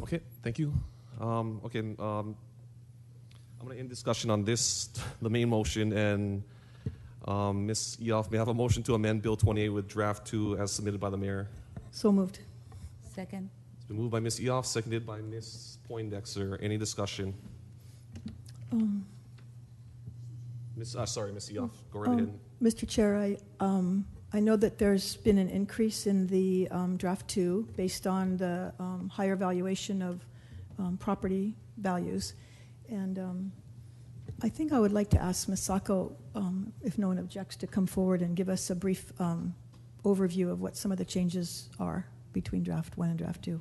Okay, thank you. Okay, I'm going to end discussion on this, the main motion, and Ms. Eoff, may I have a motion to amend Bill 28 with draft 2 as submitted by the mayor? So moved. Second. It's been moved by Ms. Eoff, seconded by Ms. Poindexter. Any discussion? Ms. Eoff, go right ahead. Mr. Chair, I know that there's been an increase in the draft 2 based on the higher valuation of property values. And I think I would like to ask Ms. Sacco, if no one objects, to come forward and give us a brief overview of what some of the changes are between draft 1 and draft 2.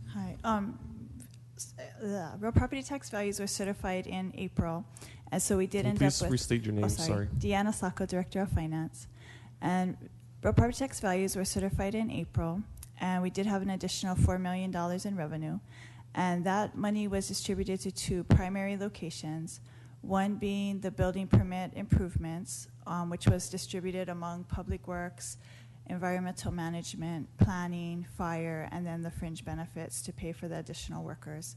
Hi. The real property tax values were certified in April, and so we did end up with... Please restate your name, sorry. Deanna Sacco, Director of Finance. And real property tax values were certified in April, and we did have an additional $4 million in revenue. And that money was distributed to 2 primary locations, one being the building permit improvements, which was distributed among Public Works, Environmental Management, Planning, Fire, and then the fringe benefits to pay for the additional workers.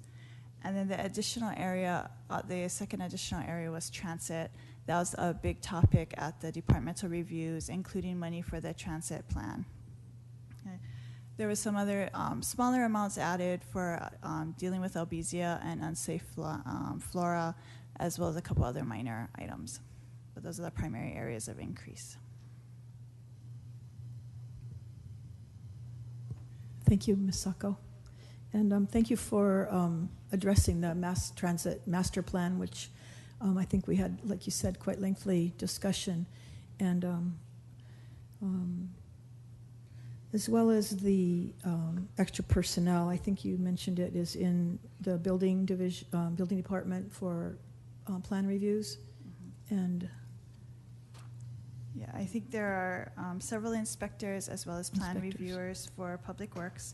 And then the additional area, the second additional area was transit. That was a big topic at the departmental reviews, including money for the transit plan. Okay. There were some other smaller amounts added for dealing with Albizia and unsafe flora, as well as a couple other minor items. But those are the primary areas of increase. Thank you, Ms. Sacco. And thank you for addressing the mass transit master plan, which I think we had, like you said, quite lengthy discussion. And as well as the extra personnel, I think you mentioned it is in the building division, building department for plan reviews. Mm-hmm. And yeah, I think there are several inspectors as well as plan reviewers for Public Works,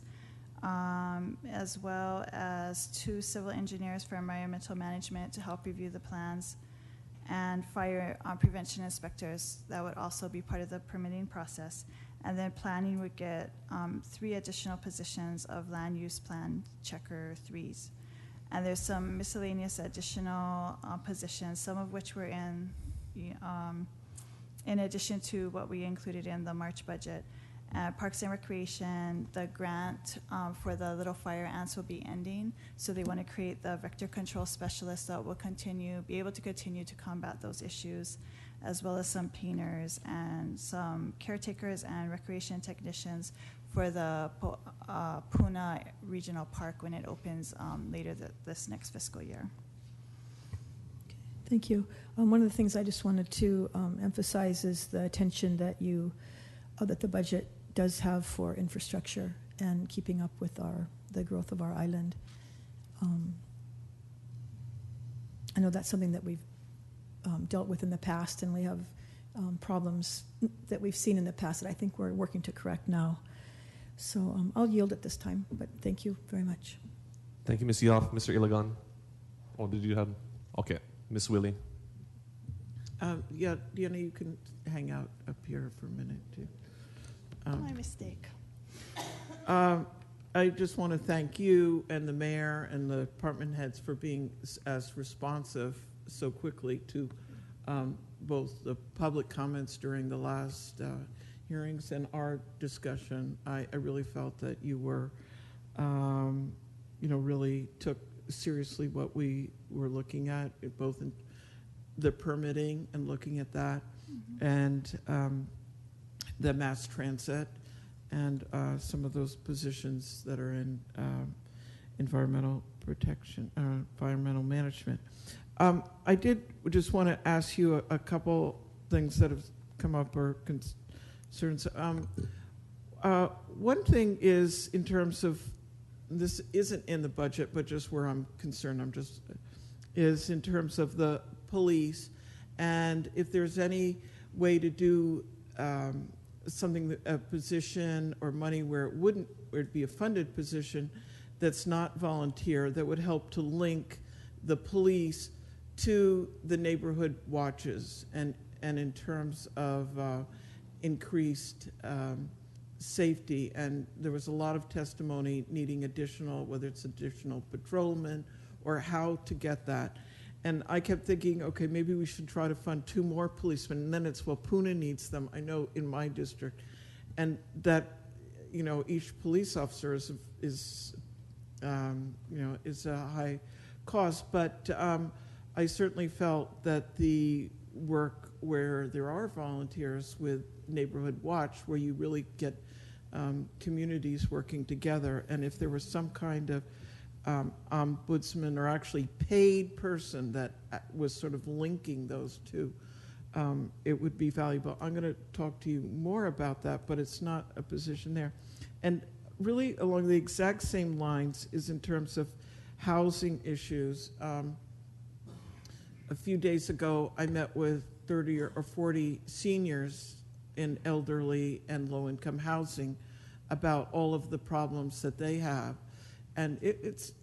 as well as 2 civil engineers for environmental management to help review the plans, and fire prevention inspectors that would also be part of the permitting process. And then planning would get 3 additional positions of land use plan checker 3s. And there's some miscellaneous additional positions, some of which were in addition to what we included in the March budget. Parks and Recreation, the grant for the Little Fire Ants will be ending, so they want to create the vector control specialist that will be able to continue to combat those issues, as well as some painters and some caretakers and recreation technicians for the Puna Regional Park when it opens later this next fiscal year. thank you. One of the things I just wanted to emphasize is the attention that that the budget does have for infrastructure and keeping up with the growth of our island. I know that's something that we've dealt with in the past, and we have problems that we've seen in the past that I think we're working to correct now. So I'll yield at this time, but thank you very much. Thank you, Ms. Eoff. Mr. Ilagan? Or did you have? Okay. Ms. Willie? Yeah, Deanna, you can hang out up here for a minute, too. My mistake. I just want to thank you and the mayor and the department heads for being as responsive so quickly to both the public comments during the last hearings and our discussion. I really felt that you were, really took seriously what we were looking at, both in the permitting and looking at that, mm-hmm. and the mass transit, and some of those positions that are in environmental protection, environmental management. I did just want to ask you a couple things that have come up or concerns. One thing is, in terms of, this isn't in the budget, but just where I'm concerned, is in terms of the police, and if there's any way to do something, a position or money where it'd be a funded position that's not volunteer, that would help to link the police to the neighborhood watches, and in terms of increased safety, and there was a lot of testimony needing additional, whether it's additional patrolmen or how to get that. And I kept thinking, okay, maybe we should try to fund 2 more policemen. And then it's, well, Puna needs them, I know, in my district. And that, you know, each police officer is a high cost. But I certainly felt that the work where there are volunteers with Neighborhood Watch, where you really get communities working together, and if there was some kind of ombudsman or actually paid person that was sort of linking those two, it would be valuable. I'm going to talk to you more about that, but it's not a position there. And really along the exact same lines is in terms of housing issues. A few days ago, I met with 30 or 40 seniors in elderly and low-income housing about all of the problems that they have. And it's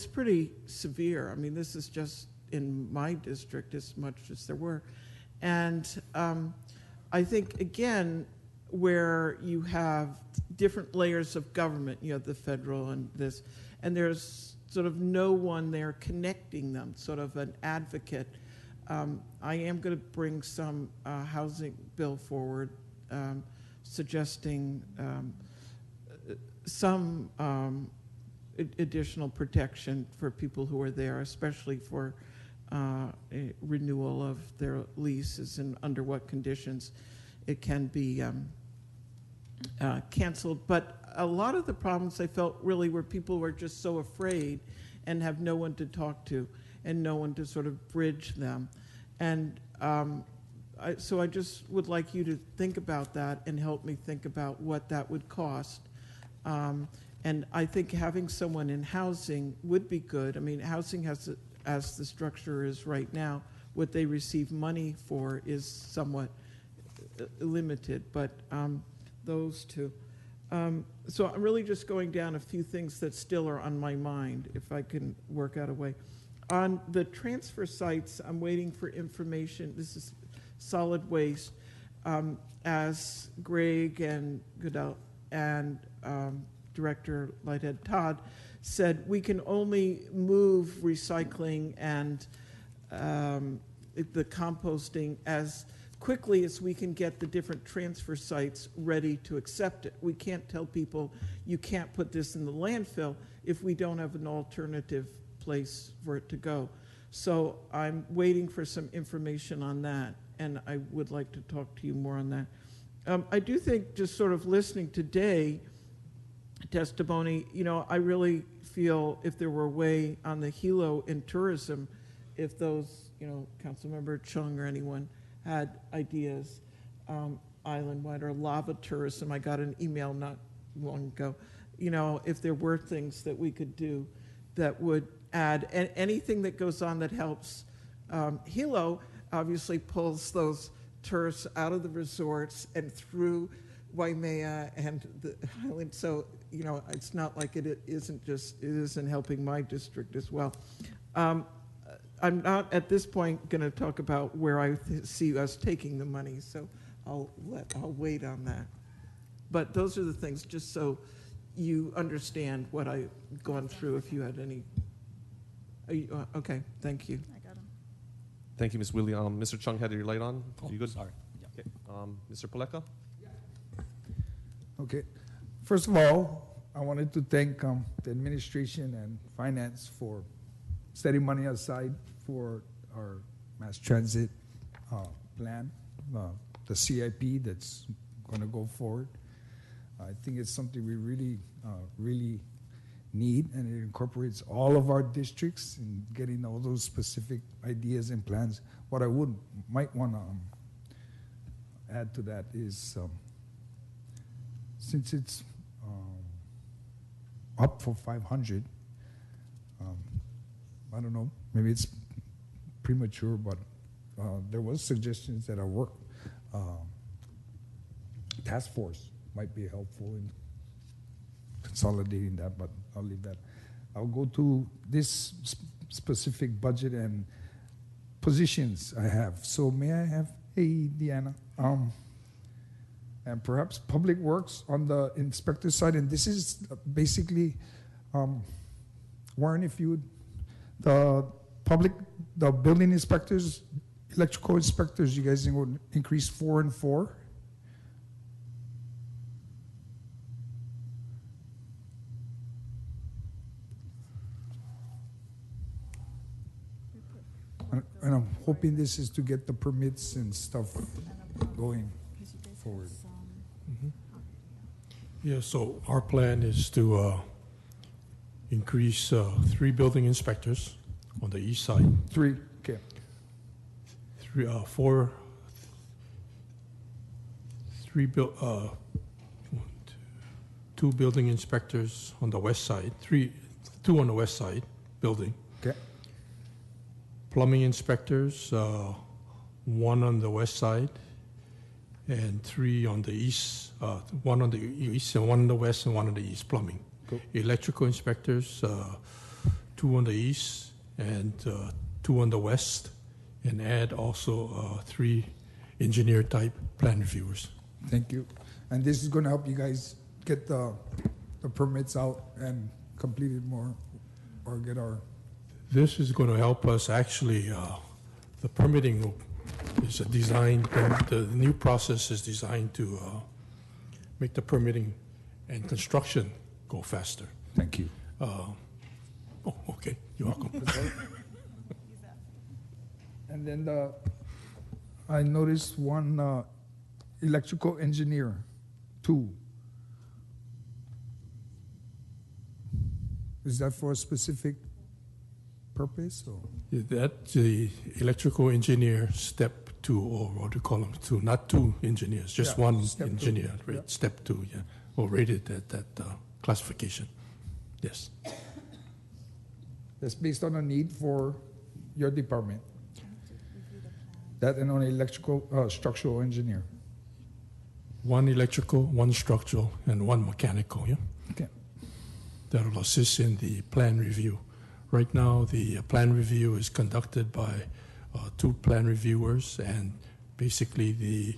pretty severe. I mean, this is just in my district as much as there were. And I think, again, where you have different layers of government, you have the federal and this, and there's sort of no one there connecting them, sort of an advocate. I am going to bring some housing bill forward suggesting some additional protection for people who are there, especially for a renewal of their leases and under what conditions it can be canceled. But a lot of the problems I felt really were people were just so afraid and have no one to talk to and no one to sort of bridge them. And so I just would like you to think about that and help me think about what that would cost. And I think having someone in housing would be good. I mean, housing has, as the structure is right now, what they receive money for is somewhat limited, but those two. So I'm really just going down a few things that still are on my mind, if I can work out a way. On the transfer sites, I'm waiting for information. This is solid waste. As Greg and Goodell and Director Lighthead Todd said, we can only move recycling and the composting as quickly as we can get the different transfer sites ready to accept it. We can't tell people you can't put this in the landfill if we don't have an alternative place for it to go. So I'm waiting for some information on that, and I would like to talk to you more on that. I do think, just sort of listening today, testimony, I really feel if there were a way on the Hilo in tourism, if those, Councilmember Chung or anyone had ideas, island-wide or lava tourism. I got an email not long ago, if there were things that we could do that would add, and anything that goes on that helps. Hilo obviously pulls those tourists out of the resorts and through Waimea and the island, so it's not like it isn't helping my district as well. I'm not at this point going to talk about where I see us taking the money, so I'll wait on that. But those are the things, just so you understand what I've gone through. If you had any, okay, thank you. I got him. Thank you, Ms. Willie. Mr. Chung had your light on. Oh, you good? sorry. Yeah. Okay. Mr. Paleka? Okay. First of all, I wanted to thank the administration and finance for setting money aside for our mass transit plan, the CIP that's going to go forward. I think it's something we really, really need, and it incorporates all of our districts in getting all those specific ideas and plans. What I might want to add to that is, since it's up for 500, I don't know, maybe it's premature, but there was suggestions that our work task force might be helpful in consolidating that, but I'll leave that. I'll go to this specific budget and positions I have. So may I have, hey, Deanna, and perhaps Public Works on the inspector side. And this is basically, Warren, if you would, the building inspectors, electrical inspectors, you guys would increase 4 and 4. And I'm hoping this is to get the permits and stuff going forward. Yeah, so our plan is to increase 3 building inspectors on the east side, 3, okay. 2 building inspectors on the west side, 2 on the west side building. Okay. Plumbing inspectors, 1 on the west side, and 3 on the east, 1 on the east and 1 on the west and 1 on the east, plumbing. Cool. Electrical inspectors, 2 on the east and 2 on the west, and add also 3 engineer-type plan reviewers. Thank you. And this is going to help you guys get the permits out and complete it more, or get our... This is going to help us actually, the permitting is designed, the new process is designed to make the permitting and construction go faster. Thank you. Oh, okay, you're welcome. And then I noticed 1 electrical engineer, 2. Is that for a specific purpose? Or? That's the electrical engineer step 2, or what do you call them? 2, not 2 engineers, just Yeah, 1 step 2. engineer, right? Yeah. Step 2, yeah, or rated at that classification. Yes. That's based on a need for your department. That and on electrical structural engineer. 1 electrical, 1 structural, and 1 mechanical, yeah? Okay. That will assist in the plan review. Right now, the plan review is conducted by 2 plan reviewers and basically the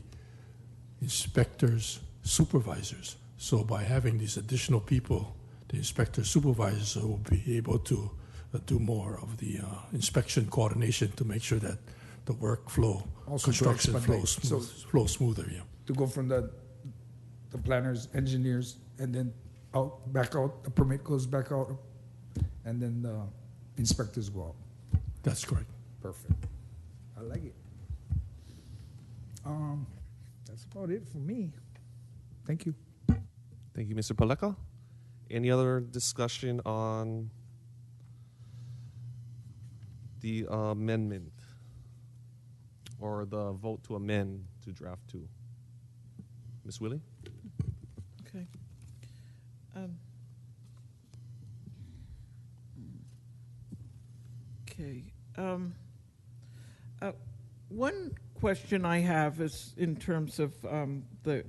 inspectors' supervisors. So by having these additional people, the inspector supervisors will be able to do more of the inspection coordination to make sure that the workflow, Also to construction expedite. flows smoother, yeah. To go from the planners, engineers, and then back out, the permit goes back out, and then the inspectors go out. That's correct. Perfect. I like it. That's about it for me. Thank you. Thank you, Mr. Paleka. Any other discussion on the amendment or the vote to amend to draft 2? Ms. Willie? Okay. Okay. One question I have is in terms of the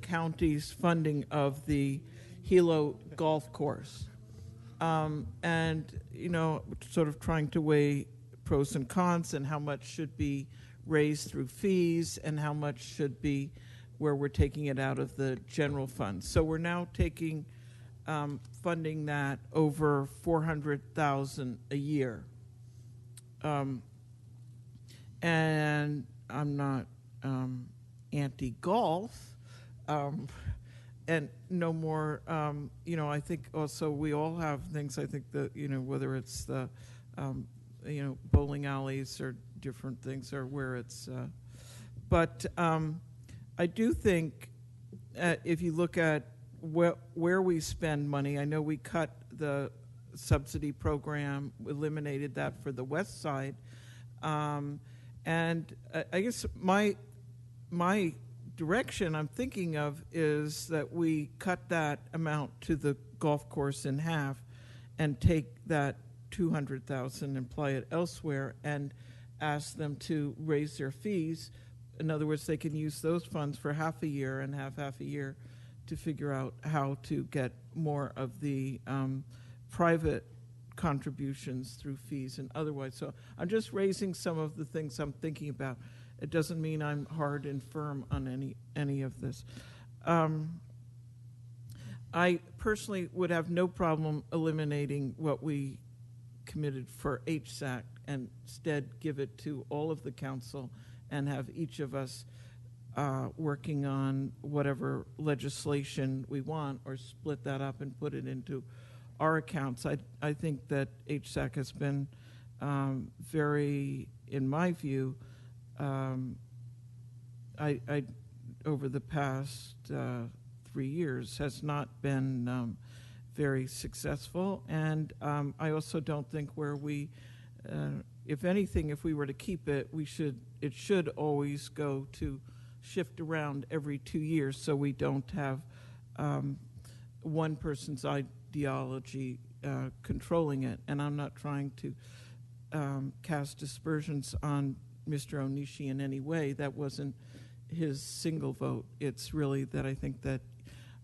county's funding of the Hilo Golf Course, and sort of trying to weigh pros and cons and how much should be raised through fees and how much should be where we're taking it out of the general fund. So we're now taking funding that over $400,000 a year. And I'm not anti-golf, and no more, I think also we all have things, I think that, whether it's the, bowling alleys or different things, or where it's, but I do think if you look at where we spend money, I know we cut the subsidy program, eliminated that for the west side, and I guess my direction I'm thinking of is that we cut that amount to the golf course in half and take that $200,000 and apply it elsewhere and ask them to raise their fees. In other words, they can use those funds for half a year and half a year to figure out how to get more of the private contributions through fees and otherwise. So I'm just raising some of the things I'm thinking about. It doesn't mean I'm hard and firm on any of this. I personally would have no problem eliminating what we committed for HSAC and instead give it to all of the council and have each of us working on whatever legislation we want, or split that up and put it into our accounts. I think that HSAC has been very, in my view, I over the past 3 years has not been very successful, and I also don't think where we, if anything, if we were to keep it, it should always go to shift around every 2 years, so we don't have one person's ideology controlling it. And I'm not trying to cast aspersions on Mr. Onishi in any way. That wasn't his single vote. It's really that I think that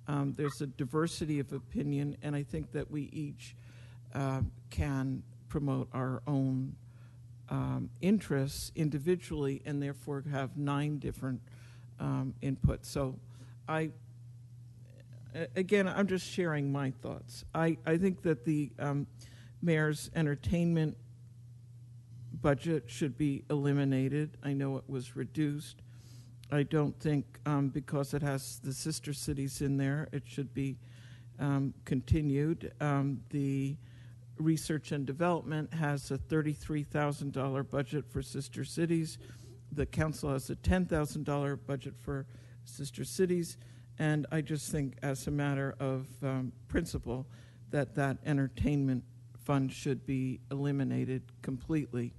there's a diversity of opinion, and I think that we each can promote our own interests individually, and therefore have 9 different inputs. So again, I'm just sharing my thoughts. I think that the mayor's entertainment budget should be eliminated. I know it was reduced. I don't think because it has the sister cities in there, it should be continued. The research and development has a $33,000 budget for sister cities. The council has a $10,000 budget for sister cities. And I just think as a matter of principle that entertainment fund should be eliminated completely.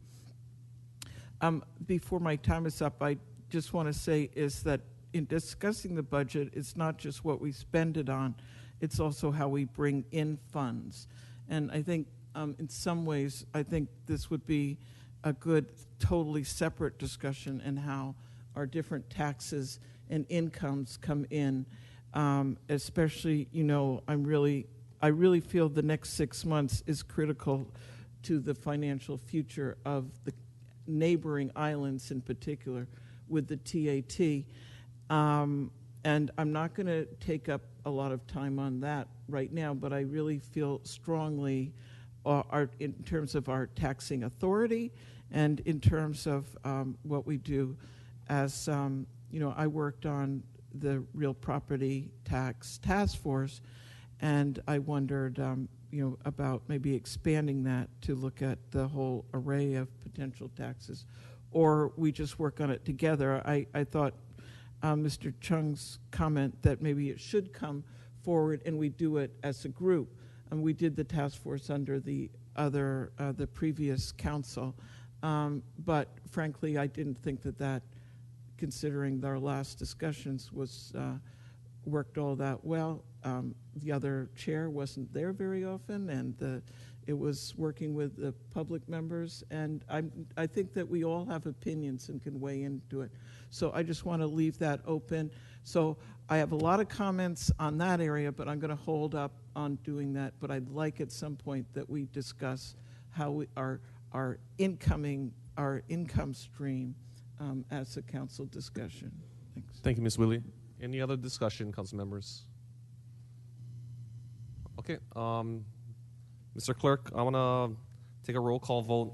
Before my time is up, I just want to say is that in discussing the budget, it's not just what we spend it on, it's also how we bring in funds. And I think in some ways, I think this would be a good, totally separate discussion in how our different taxes and incomes come in. Especially, I really feel the next 6 months is critical to the financial future of the neighboring islands in particular with the TAT. And I'm not going to take up a lot of time on that right now, but I really feel strongly in terms of our taxing authority and in terms of what we do as, I worked on the real property tax task force, and I wondered, about maybe expanding that to look at the whole array of potential taxes, or we just work on it together. I thought Mr. Chung's comment that maybe it should come forward and we do it as a group. And we did the task force under the previous council, but frankly, I didn't think that considering our last discussions was worked all that well. The other chair wasn't there very often, and it was working with the public members, and I think that we all have opinions and can weigh into it. So I just want to leave that open. So I have a lot of comments on that area, but I'm going to hold up on doing that. But I'd like at some point that we discuss how our income stream as a council discussion. Thanks. Thank you, Ms. Willie. Any other discussion, council members? Okay, Mr. Clerk, I want to take a roll call vote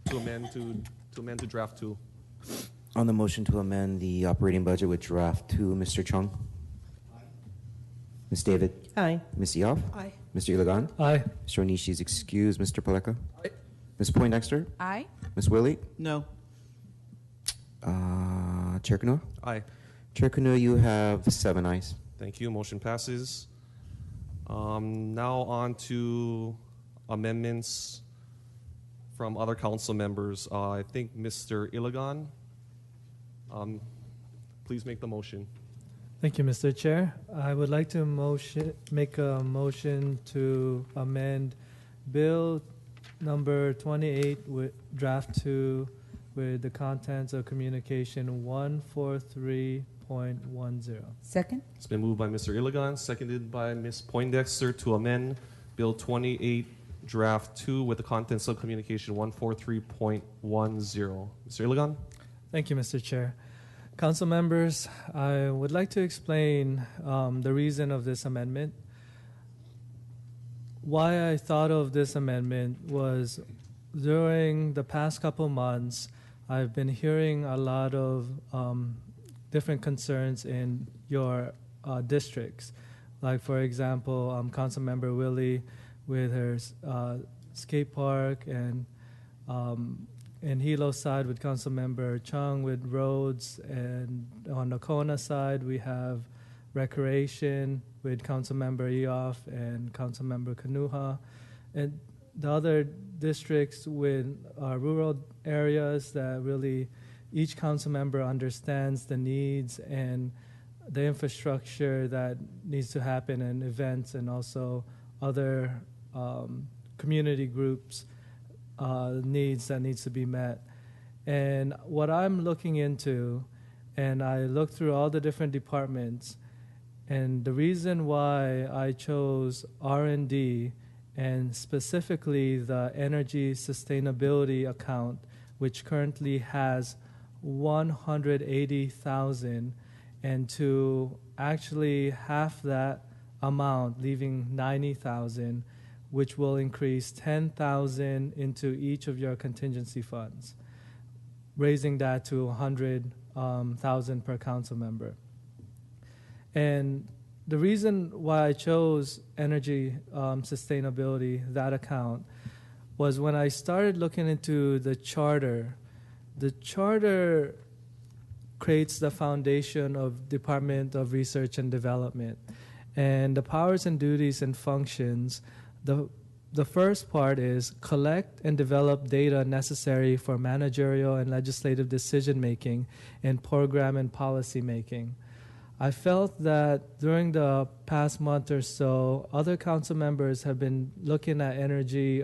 to amend to draft 2. On the motion to amend the operating budget with draft 2, Mr. Chung? Aye. Ms. David? Aye. Ms. Eoff? Aye. Mr. Ilagan? Aye. Mr. Onishi is excused. Mr. Paleka? Aye. Ms. Poindexter? Aye. Ms. Willie? No. Chair Canoa? Aye. Chair Canoa, you have 7 ayes. Thank you. Motion passes. Now on to amendments from other council members. I think Mr. Ilagan, please make the motion. Thank you, Mr. Chair. I would like to make a motion to amend Bill number 28 with draft 2 with the contents of communication 143.10. Second? It's been moved by Mr. Ilagan, seconded by Ms. Poindexter to amend Bill 28, Draft 2 with the contents of communication 143.10. Mr. Ilagan? Thank you, Mr. Chair. Council members, I would like to explain the reason of this amendment. Why I thought of this amendment was during the past couple months, I've been hearing a lot of different concerns in your districts. Like, for example, Councilmember Willie with her skate park, and in Hilo side with Councilmember Chung with roads, and on the Kona side we have recreation with Councilmember Eoff and Councilmember Kanuha, and the other districts with rural areas that really each council member understands the needs and the infrastructure that needs to happen, and events, and also other community groups needs that needs to be met. And what I'm looking into, and I looked through all the different departments, and the reason why I chose R&D and specifically the energy sustainability account, which currently has 180,000, and to actually half that amount, leaving 90,000, which will increase 10,000 into each of your contingency funds, raising that to 100,000 per council member. And the reason why I chose energy sustainability, that account, was when I started looking into the charter creates the foundation of Department of Research and Development. And the powers and duties and functions, the first part is collect and develop data necessary for managerial and legislative decision making and program and policy making. I felt that during the past month or so, other council members have been looking at energy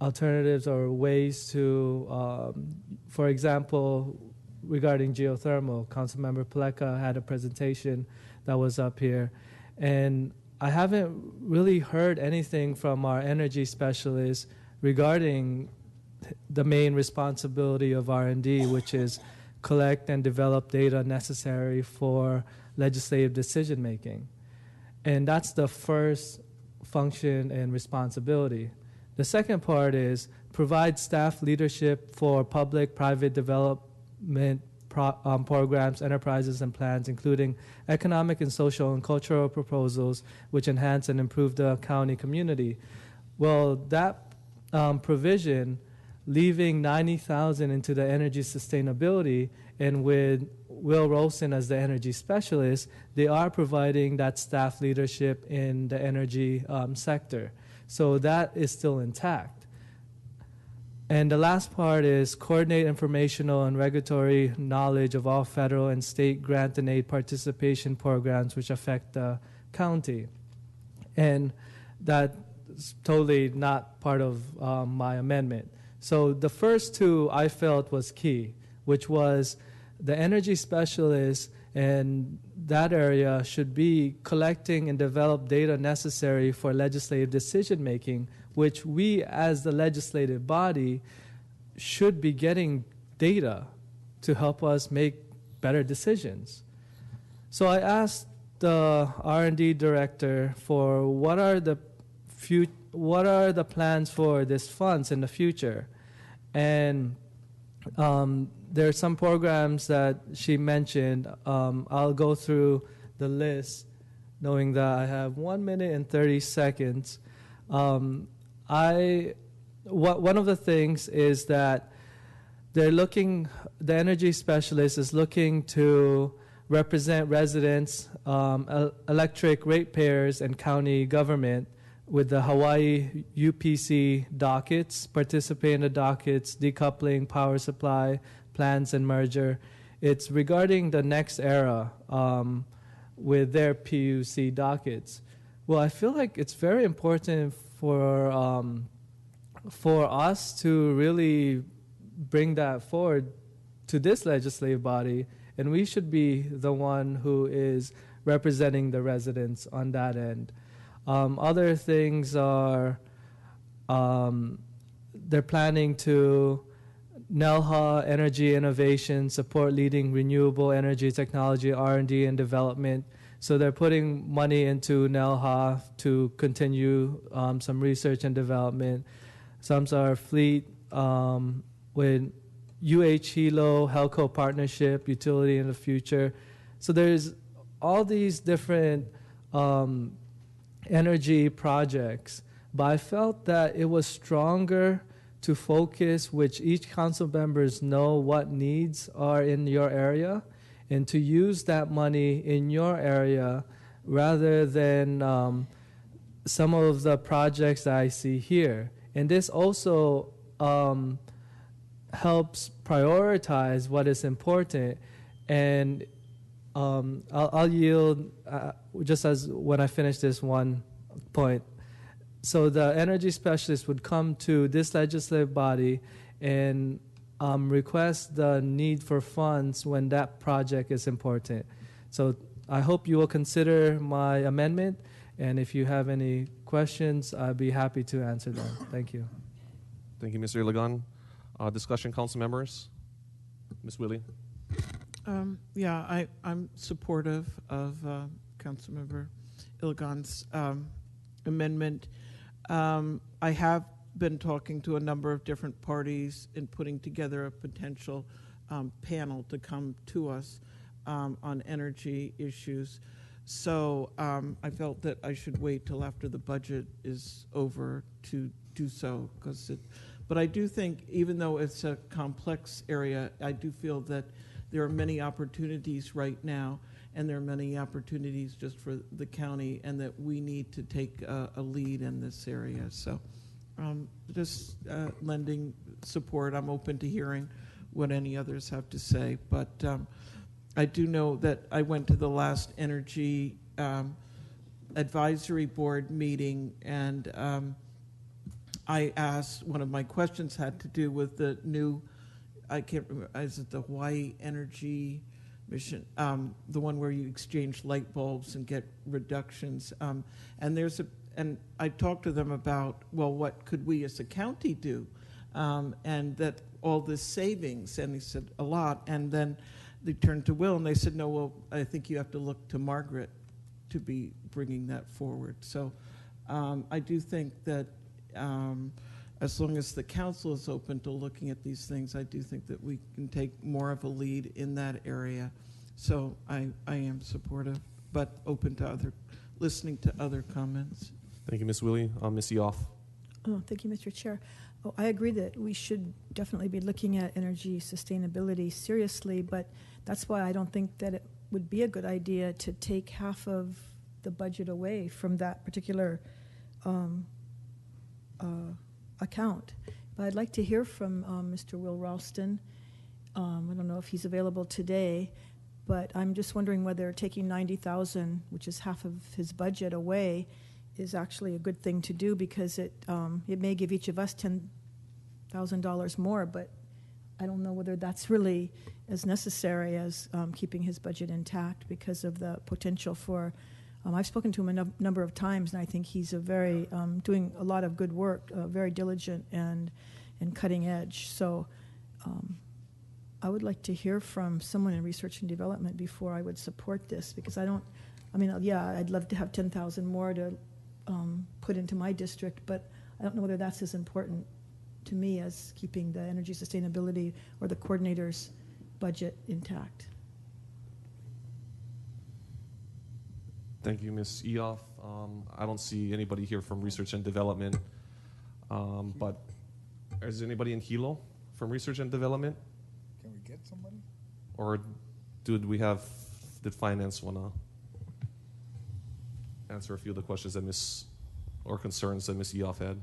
alternatives or ways to, for example, regarding geothermal. Councilmember Paleka had a presentation that was up here, and I haven't really heard anything from our energy specialists regarding the main responsibility of R&D, which is collect and develop data necessary for legislative decision making. And that's the first function and responsibility. The second part is provide staff leadership for public-private development programs, enterprises, and plans, including economic and social and cultural proposals which enhance and improve the county community. Well, that provision, leaving 90,000 into the energy sustainability, and with Will Rosen as the energy specialist, they are providing that staff leadership in the energy sector. So that is still intact. And the last part is coordinate informational and regulatory knowledge of all federal and state grant and aid participation programs which affect the county. And that's totally not part of my amendment. So the first two I felt was key, which was the energy specialist and that area should be collecting and develop data necessary for legislative decision making, which we as the legislative body should be getting data to help us make better decisions. So I asked the R&D director for what are the plans for these funds in the future. And there are some programs that she mentioned. I'll go through the list, knowing that I have 1 minute and 30 seconds. One of the things is that the energy specialist is looking to represent residents, electric ratepayers, and county government with the Hawaii UPC dockets, participate in the dockets, decoupling, power supply, plans, and merger. It's regarding the next era with their PUC dockets. Well, I feel like it's very important for us to really bring that forward to this legislative body, and we should be the one who is representing the residents on that end. Other things are they're planning to NELHA Energy Innovation, support leading renewable energy technology R&D and development. So they're putting money into NELHA to continue some research and development. Some are fleet with Hilo, Helco partnership, utility in the future. So there's all these different energy projects, but I felt that it was stronger to focus, which each council members know what needs are in your area, and to use that money in your area rather than some of the projects that I see here. And this also helps prioritize what is important. And I'll yield just as when I finish this one point. So the energy specialist would come to this legislative body and request the need for funds when that project is important. So I hope you will consider my amendment, and if you have any questions, I'd be happy to answer them. Thank you. Thank you, Mr. Iligan. Discussion, council members? Ms. Willie? Yeah, I'm supportive of Councilmember Iligan's amendment. I have been talking to a number of different parties in putting together a potential panel to come to us on energy issues. So I felt that I should wait till after the budget is over to do so. But I do think, even though it's a complex area, I do feel that there are many opportunities right now, and there are many opportunities just for the county, and that we need to take a lead in this area. So just lending support. I'm open to hearing what any others have to say. But I do know that I went to the last Energy Advisory Board meeting, and I asked, one of my questions had to do with the new, I can't remember, is it the Hawaii Energy Mission, the one where you exchange light bulbs and get reductions. And I talked to them about, well, what could we as a county do? And that all this savings, and he said a lot. And then they turned to Will and they said, no, well, I think you have to look to Margaret to be bringing that forward. So I do think that as long as the council is open to looking at these things, I do think that we can take more of a lead in that area. So I am supportive, but open to listening to other comments. Thank you, Ms. Willie. Ms. Yoff. Oh, thank you, Mr. Chair. Oh, I agree that we should definitely be looking at energy sustainability seriously, but that's why I don't think that it would be a good idea to take half of the budget away from that particular account. But I'd like to hear from Mr. Will Ralston. I don't know if he's available today, but I'm just wondering whether taking $90,000, which is half of his budget, away is actually a good thing to do, because it may give each of us $10,000 more, but I don't know whether that's really as necessary as keeping his budget intact because of the potential for. I've spoken to him a number of times, and I think he's a very doing a lot of good work, very diligent and cutting edge. So I would like to hear from someone in research and development before I would support this, because I'd love to have 10,000 more to put into my district, but I don't know whether that's as important to me as keeping the energy sustainability or the coordinator's budget intact. Thank you, Ms. Eoff. I don't see anybody here from Research and Development, but is there anybody in Hilo from Research and Development? Can we get somebody? Or did Finance want to answer a few of the questions that or concerns that Ms. Eoff had?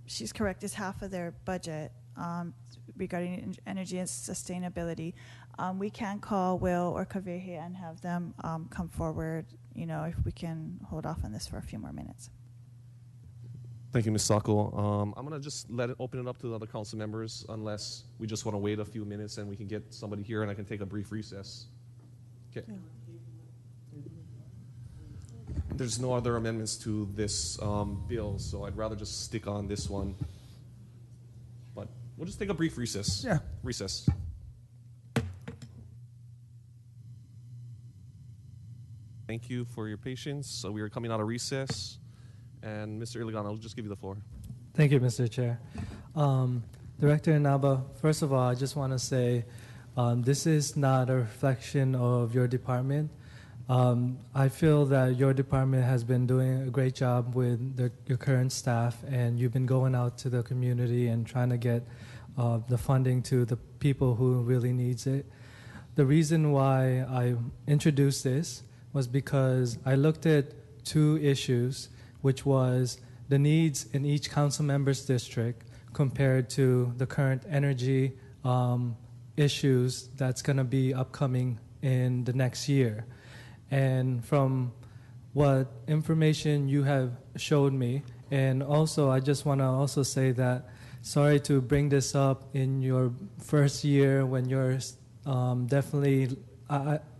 She's correct. It's half of their budget regarding energy and sustainability. We can call Will or Kavehi and have them come forward, if we can hold off on this for a few more minutes. Thank you, Ms. Sacco. I'm going to just open it up to the other council members, unless we just want to wait a few minutes and we can get somebody here and I can take a brief recess. Okay. Yeah. There's no other amendments to this bill, so I'd rather just stick on this one. We'll just take a brief recess. Yeah. Recess. Thank you for your patience. So we are coming out of recess. And Mr. Iligan, I'll just give you the floor. Thank you, Mr. Chair. Director Inaba, first of all, I just want to say this is not a reflection of your department. I feel that your department has been doing a great job with your current staff, and you've been going out to the community and trying to get the funding to the people who really needs it. The reason why I introduced this was because I looked at two issues, which was the needs in each council member's district compared to the current energy issues that's going to be upcoming in the next year. And from what information you have showed me, and also I just want to also say that sorry to bring this up in your first year when you're definitely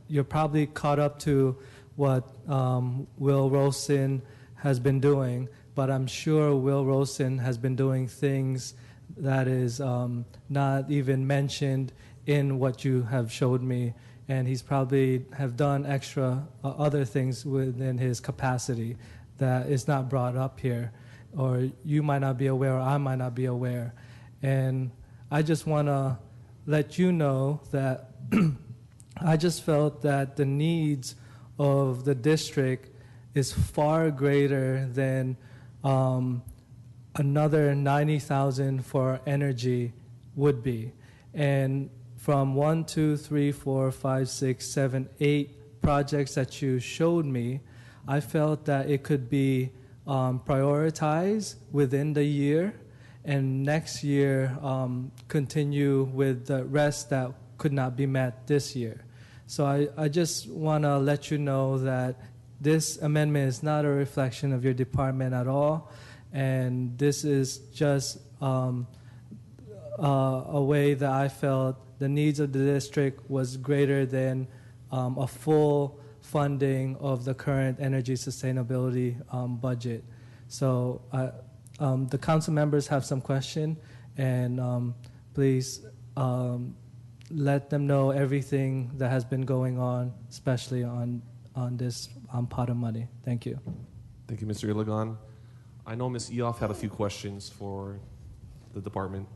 you're probably caught up to what Will Rolston has been doing, but I'm sure Will Rolston has been doing things that is not even mentioned in what you have showed me, and he's probably have done extra other things within his capacity that is not brought up here, or you might not be aware, or I might not be aware. And I just want to let you know that I just felt that the needs of the district is far greater than another 90,000 for energy would be. And from 1, 2, 3, 4, 5, 6, 7, 8 projects that you showed me, I felt that it could be prioritized within the year, and next year continue with the rest that could not be met this year. So I just want to let you know that this amendment is not a reflection of your department at all, and this is just a way that I felt the needs of the district was greater than a full funding of the current energy sustainability budget. So the council members have some question, and please let them know everything that has been going on, especially on this pot of money. Thank you. Thank you, Mr. Iligan. I know Ms. Eoff had a few questions for the department.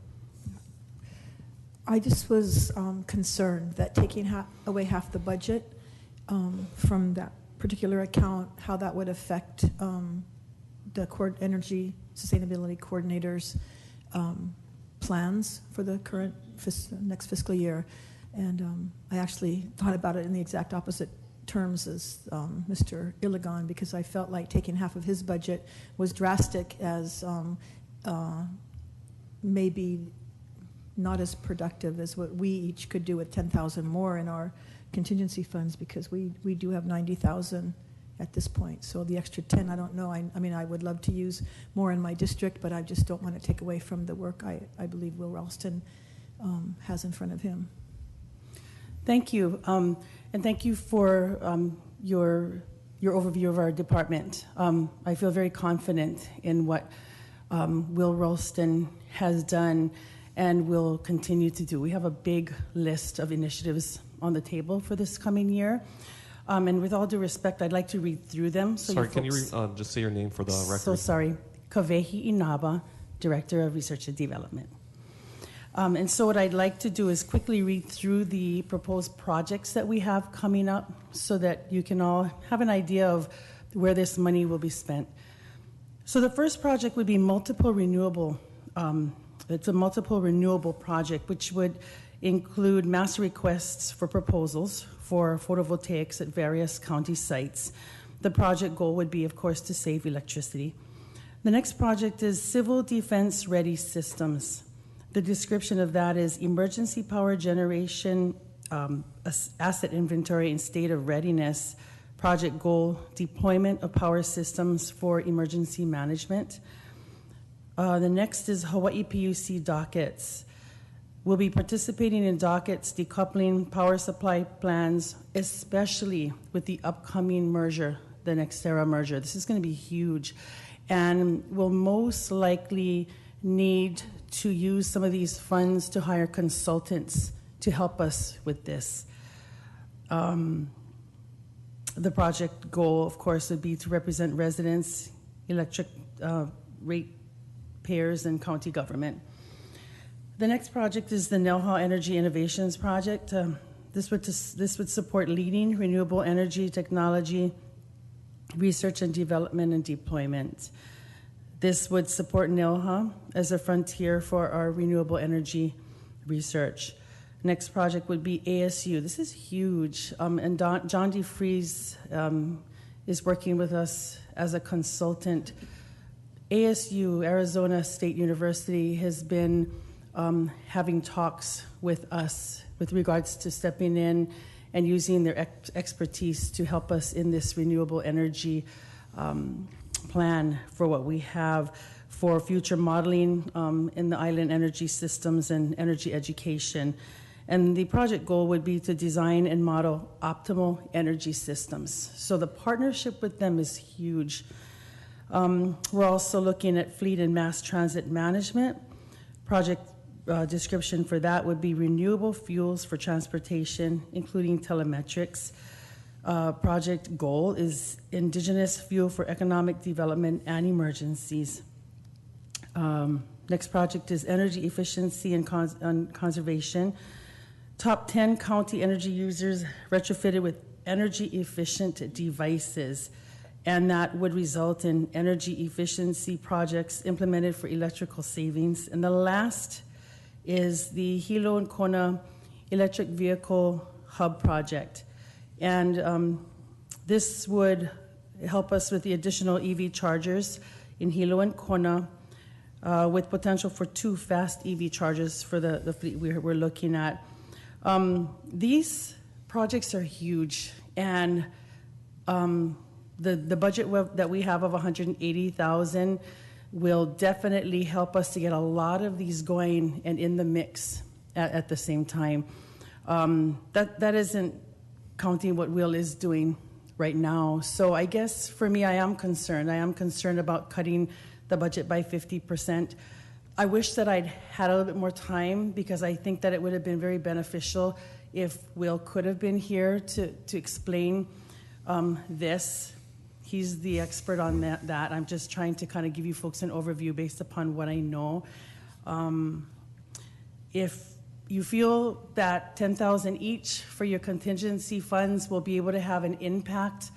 I just was concerned that taking away half the budget from that particular account, how that would affect the energy sustainability coordinators' plans for the current next fiscal year. And I actually thought about it in the exact opposite terms as Mr. Iligan, because I felt like taking half of his budget was drastic, as maybe not as productive as what we each could do with 10,000 more in our contingency funds, because we do have 90,000 at this point. So the extra 10, I don't know. I mean, I would love to use more in my district, but I just don't want to take away from the work I believe Will Ralston has in front of him. Thank you, and thank you for your overview of our department. I feel very confident in what Will Ralston has done and will continue to do. We have a big list of initiatives on the table for this coming year. And with all due respect, I'd like to read through them. So sorry, can you just say your name for the record? So sorry. Kavehi Inaba, Director of Research and Development. And so what I'd like to do is quickly read through the proposed projects that we have coming up so that you can all have an idea of where this money will be spent. So the first project would be multiple renewable. It's a multiple renewable project, which would include mass requests for proposals for photovoltaics at various county sites. The project goal would be, of course, to save electricity. The next project is Civil Defense Ready Systems. The description of that is emergency power generation, asset inventory and state of readiness. Project goal, deployment of power systems for emergency management. The next is Hawaii PUC dockets. We'll be participating in dockets decoupling power supply plans, especially with the upcoming merger, the NextEra merger. This is going to be huge, and will most likely need to use some of these funds to hire consultants to help us with this. The project goal, of course, would be to represent residents, electric rate payers, and county government. The next project is the Nelha Energy Innovations Project. This would support leading renewable energy technology, research and development and deployment. This would support Nelha as a frontier for our renewable energy research. Next project would be ASU. This is huge, and John DeFries is working with us as a consultant. ASU, Arizona State University, has been having talks with us with regards to stepping in and using their expertise to help us in this renewable energy plan for what we have for future modeling in the island energy systems and energy education. And the project goal would be to design and model optimal energy systems. So the partnership with them is huge. We're also looking at fleet and mass transit management. Project description for that would be renewable fuels for transportation, including telemetrics. Project goal is indigenous fuel for economic development and emergencies. Next project is energy efficiency and conservation. Top 10 county energy users retrofitted with energy efficient devices, and that would result in energy efficiency projects implemented for electrical savings. And the last is the Hilo and Kona Electric Vehicle Hub Project. And this would help us with the additional EV chargers in Hilo and Kona with potential for 2 fast EV chargers for the fleet we're looking at. These projects are huge, and the budget that we have of $180,000 will definitely help us to get a lot of these going and in the mix at the same time. That isn't counting what Will is doing right now. So I guess for me, I am concerned. I am concerned about cutting the budget by 50%. I wish that I'd had a little bit more time, because I think that it would have been very beneficial if Will could have been here to explain this. He's the expert on that. I'm just trying to kind of give you folks an overview based upon what I know. If you feel that $10,000 each for your contingency funds will be able to have an impact,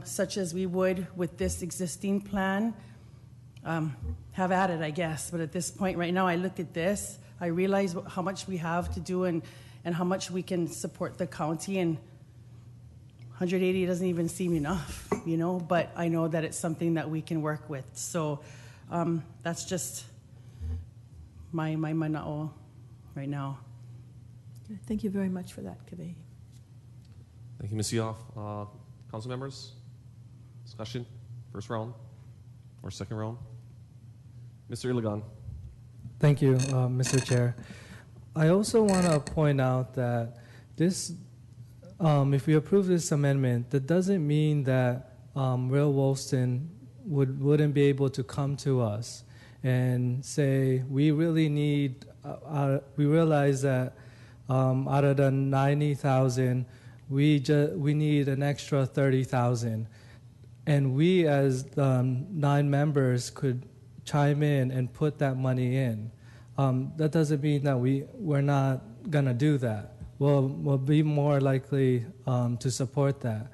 such as we would with this existing plan, have at it, I guess. But at this point right now, I look at this, I realize how much we have to do and how much we can support the county, and 180 doesn't even seem enough, you know, but I know that it's something that we can work with. So that's just my manao right now. Thank you very much for that, Kavehi. Thank you, Ms. Yoff. Council members, discussion, first round or second round? Mr. Iligan. Thank you, Mr. Chair. I also want to point out that this, if we approve this amendment, that doesn't mean that Rail Woolston wouldn't be able to come to us and say, we really need, we realize that out of the 90,000, we need an extra 30,000. And we as 9 members could chime in and put that money in. That doesn't mean that we're not gonna do that. We'll be more likely to support that.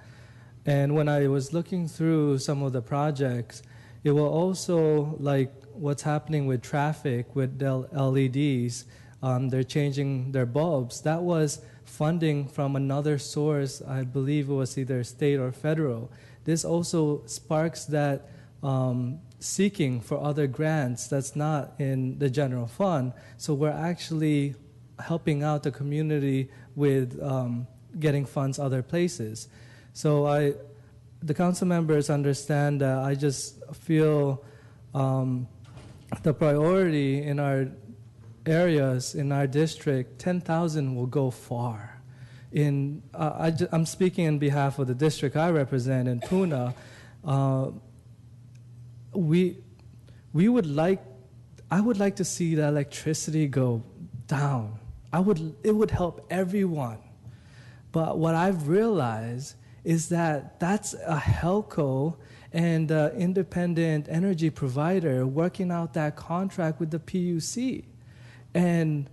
And when I was looking through some of the projects, it will also, like what's happening with traffic with the LEDs, they're changing their bulbs. That was funding from another source. I believe it was either state or federal. This also sparks that seeking for other grants that's not in the general fund. So we're actually helping out the community with getting funds other places. So the council members understand that I just feel the priority in our areas, in our district, 10,000 will go far. I'm speaking on behalf of the district I represent in Puna. We would like I would like to see the electricity go down. It would help everyone. But what I've realized is that that's a HELCO and independent energy provider working out that contract with the PUC. And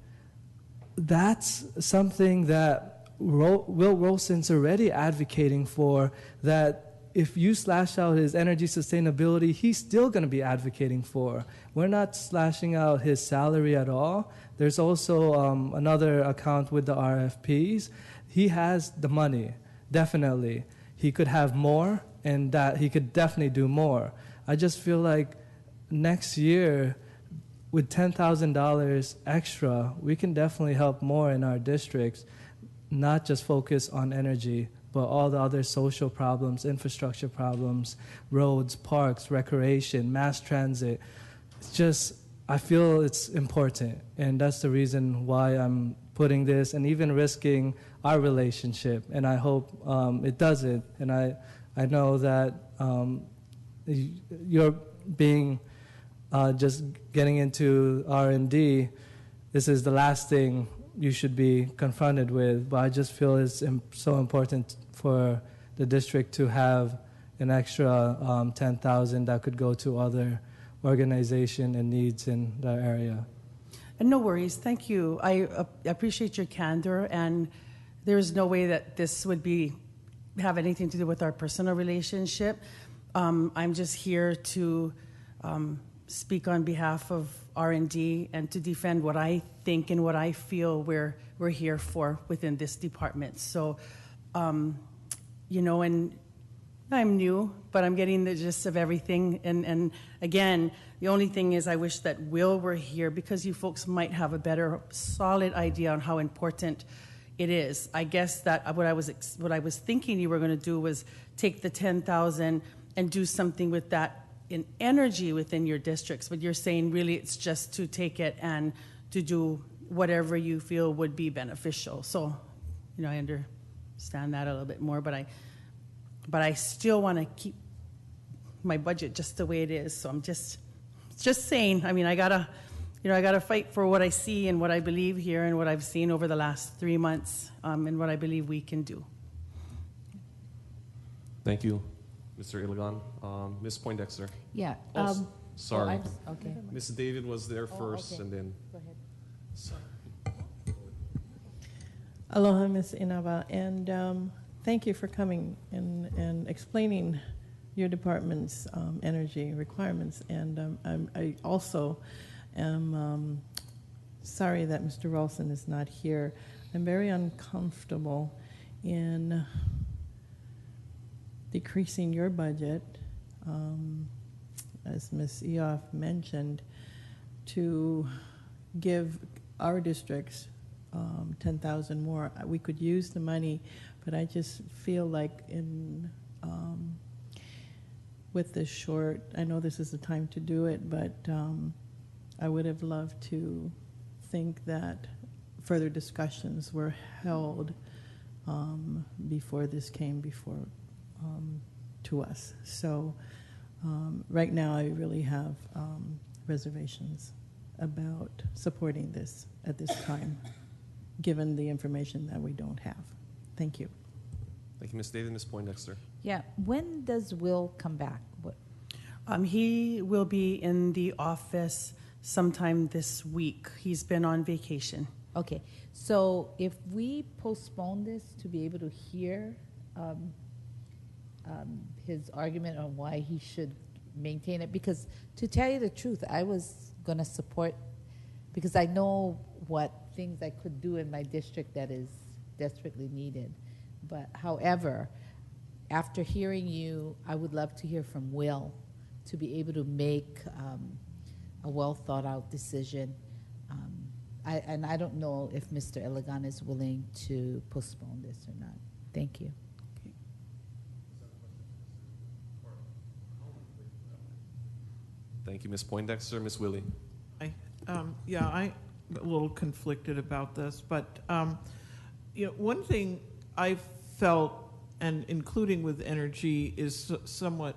that's something that Will Wilson's already advocating for, that if you slash out his energy sustainability, he's still going to be advocating for. We're not slashing out his salary at all. There's also another account with the RFPs. He has the money, definitely. He could have more, and that he could definitely do more. I just feel like next year, with $10,000 extra, we can definitely help more in our districts, not just focus on energy, but all the other social problems, infrastructure problems, roads, parks, recreation, mass transit. It's just, I feel it's important, and that's the reason why I'm putting this and even risking our relationship, and I hope it doesn't. And I know that you're being just getting into R&D. This is the last thing you should be confronted with, but I just feel it's so important for the district to have an extra $10,000 that could go to other organization and needs in the area. And no worries, thank you. I appreciate your candor, and there's no way that this would have anything to do with our personal relationship. I'm just here to speak on behalf of R&D and to defend what I think and what I feel we're here for within this department. So, and I'm new, but I'm getting the gist of everything. And again, the only thing is I wish that Will were here, because you folks might have a better, solid idea on how important it is. I guess that what I was thinking you were going to do was take the 10,000 and do something with that in energy within your districts, but you're saying really it's just to take it and to do whatever you feel would be beneficial. So, I understand that a little bit more, but I still want to keep my budget just the way it is. So I'm just saying. I mean, I gotta fight for what I see and what I believe here and what I've seen over the last 3 months, and what I believe we can do. Thank you, Mr. Ilagan. Ms. Poindexter. Yeah. Sorry. Okay. Ms. David was there first, okay. and then. Go ahead. Sorry. Aloha, Ms. Inaba, and thank you for coming and explaining your department's energy requirements. And I also am sorry that Mr. Ralston is not here. I'm very uncomfortable in decreasing your budget, as Ms. Eoff mentioned, to give our districts 10,000 more. We could use the money, but I just feel like with this short, I know this is the time to do it, but I would have loved to think that further discussions were held before this came before to us. So right now I really have reservations about supporting this at this time, given the information that we don't have. Thank you. Thank you, Ms. David. Ms. Poindexter. Yeah. When does Will come back? He will be in the office sometime this week. He's been on vacation. Okay. So if we postpone this to be able to hear his argument on why he should maintain it, because to tell you the truth, I was going to support, because I know what things I could do in my district that is desperately needed. But however, after hearing you, I would love to hear from Will to be able to make a well thought out decision. I don't know if Mr. Ilagan is willing to postpone this or not. Thank you. Thank you, Ms. Poindexter. Ms. Willie. I'm a little conflicted about this, but one thing I felt, and including with energy, is somewhat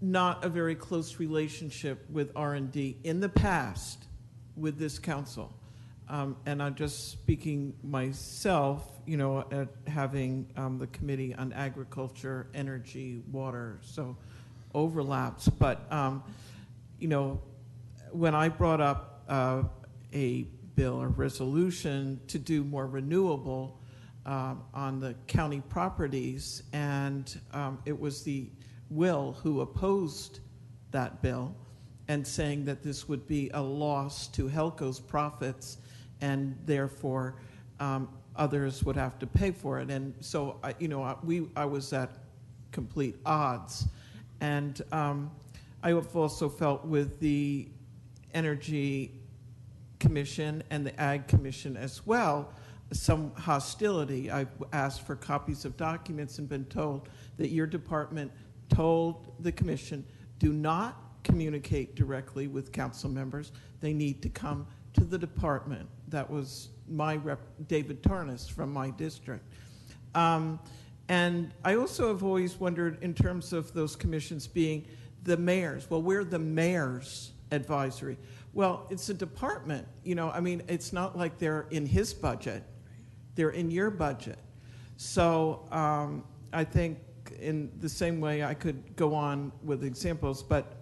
not a very close relationship with R&D in the past with this council. And I'm just speaking myself, you know, at having the Committee on Agriculture, Energy, Water, so overlaps. But, you know, when I brought up a bill or resolution to do more renewable on the county properties, and it was the Will who opposed that bill and saying that this would be a loss to Helco's profits and therefore others would have to pay for it. And so, I was at complete odds. And I have also felt with the Energy Commission and the Ag Commission as well, some hostility. I've asked for copies of documents and been told that your department told the commission, do not communicate directly with council members. They need to come to the department. That was my rep, David Tarnas from my district. And I also have always wondered in terms of those commissions being the mayor's. Well, we're the mayor's advisory. Well, it's a department, you know, I mean, it's not like they're in his budget. They're in your budget. So I think in the same way I could go on with examples, but,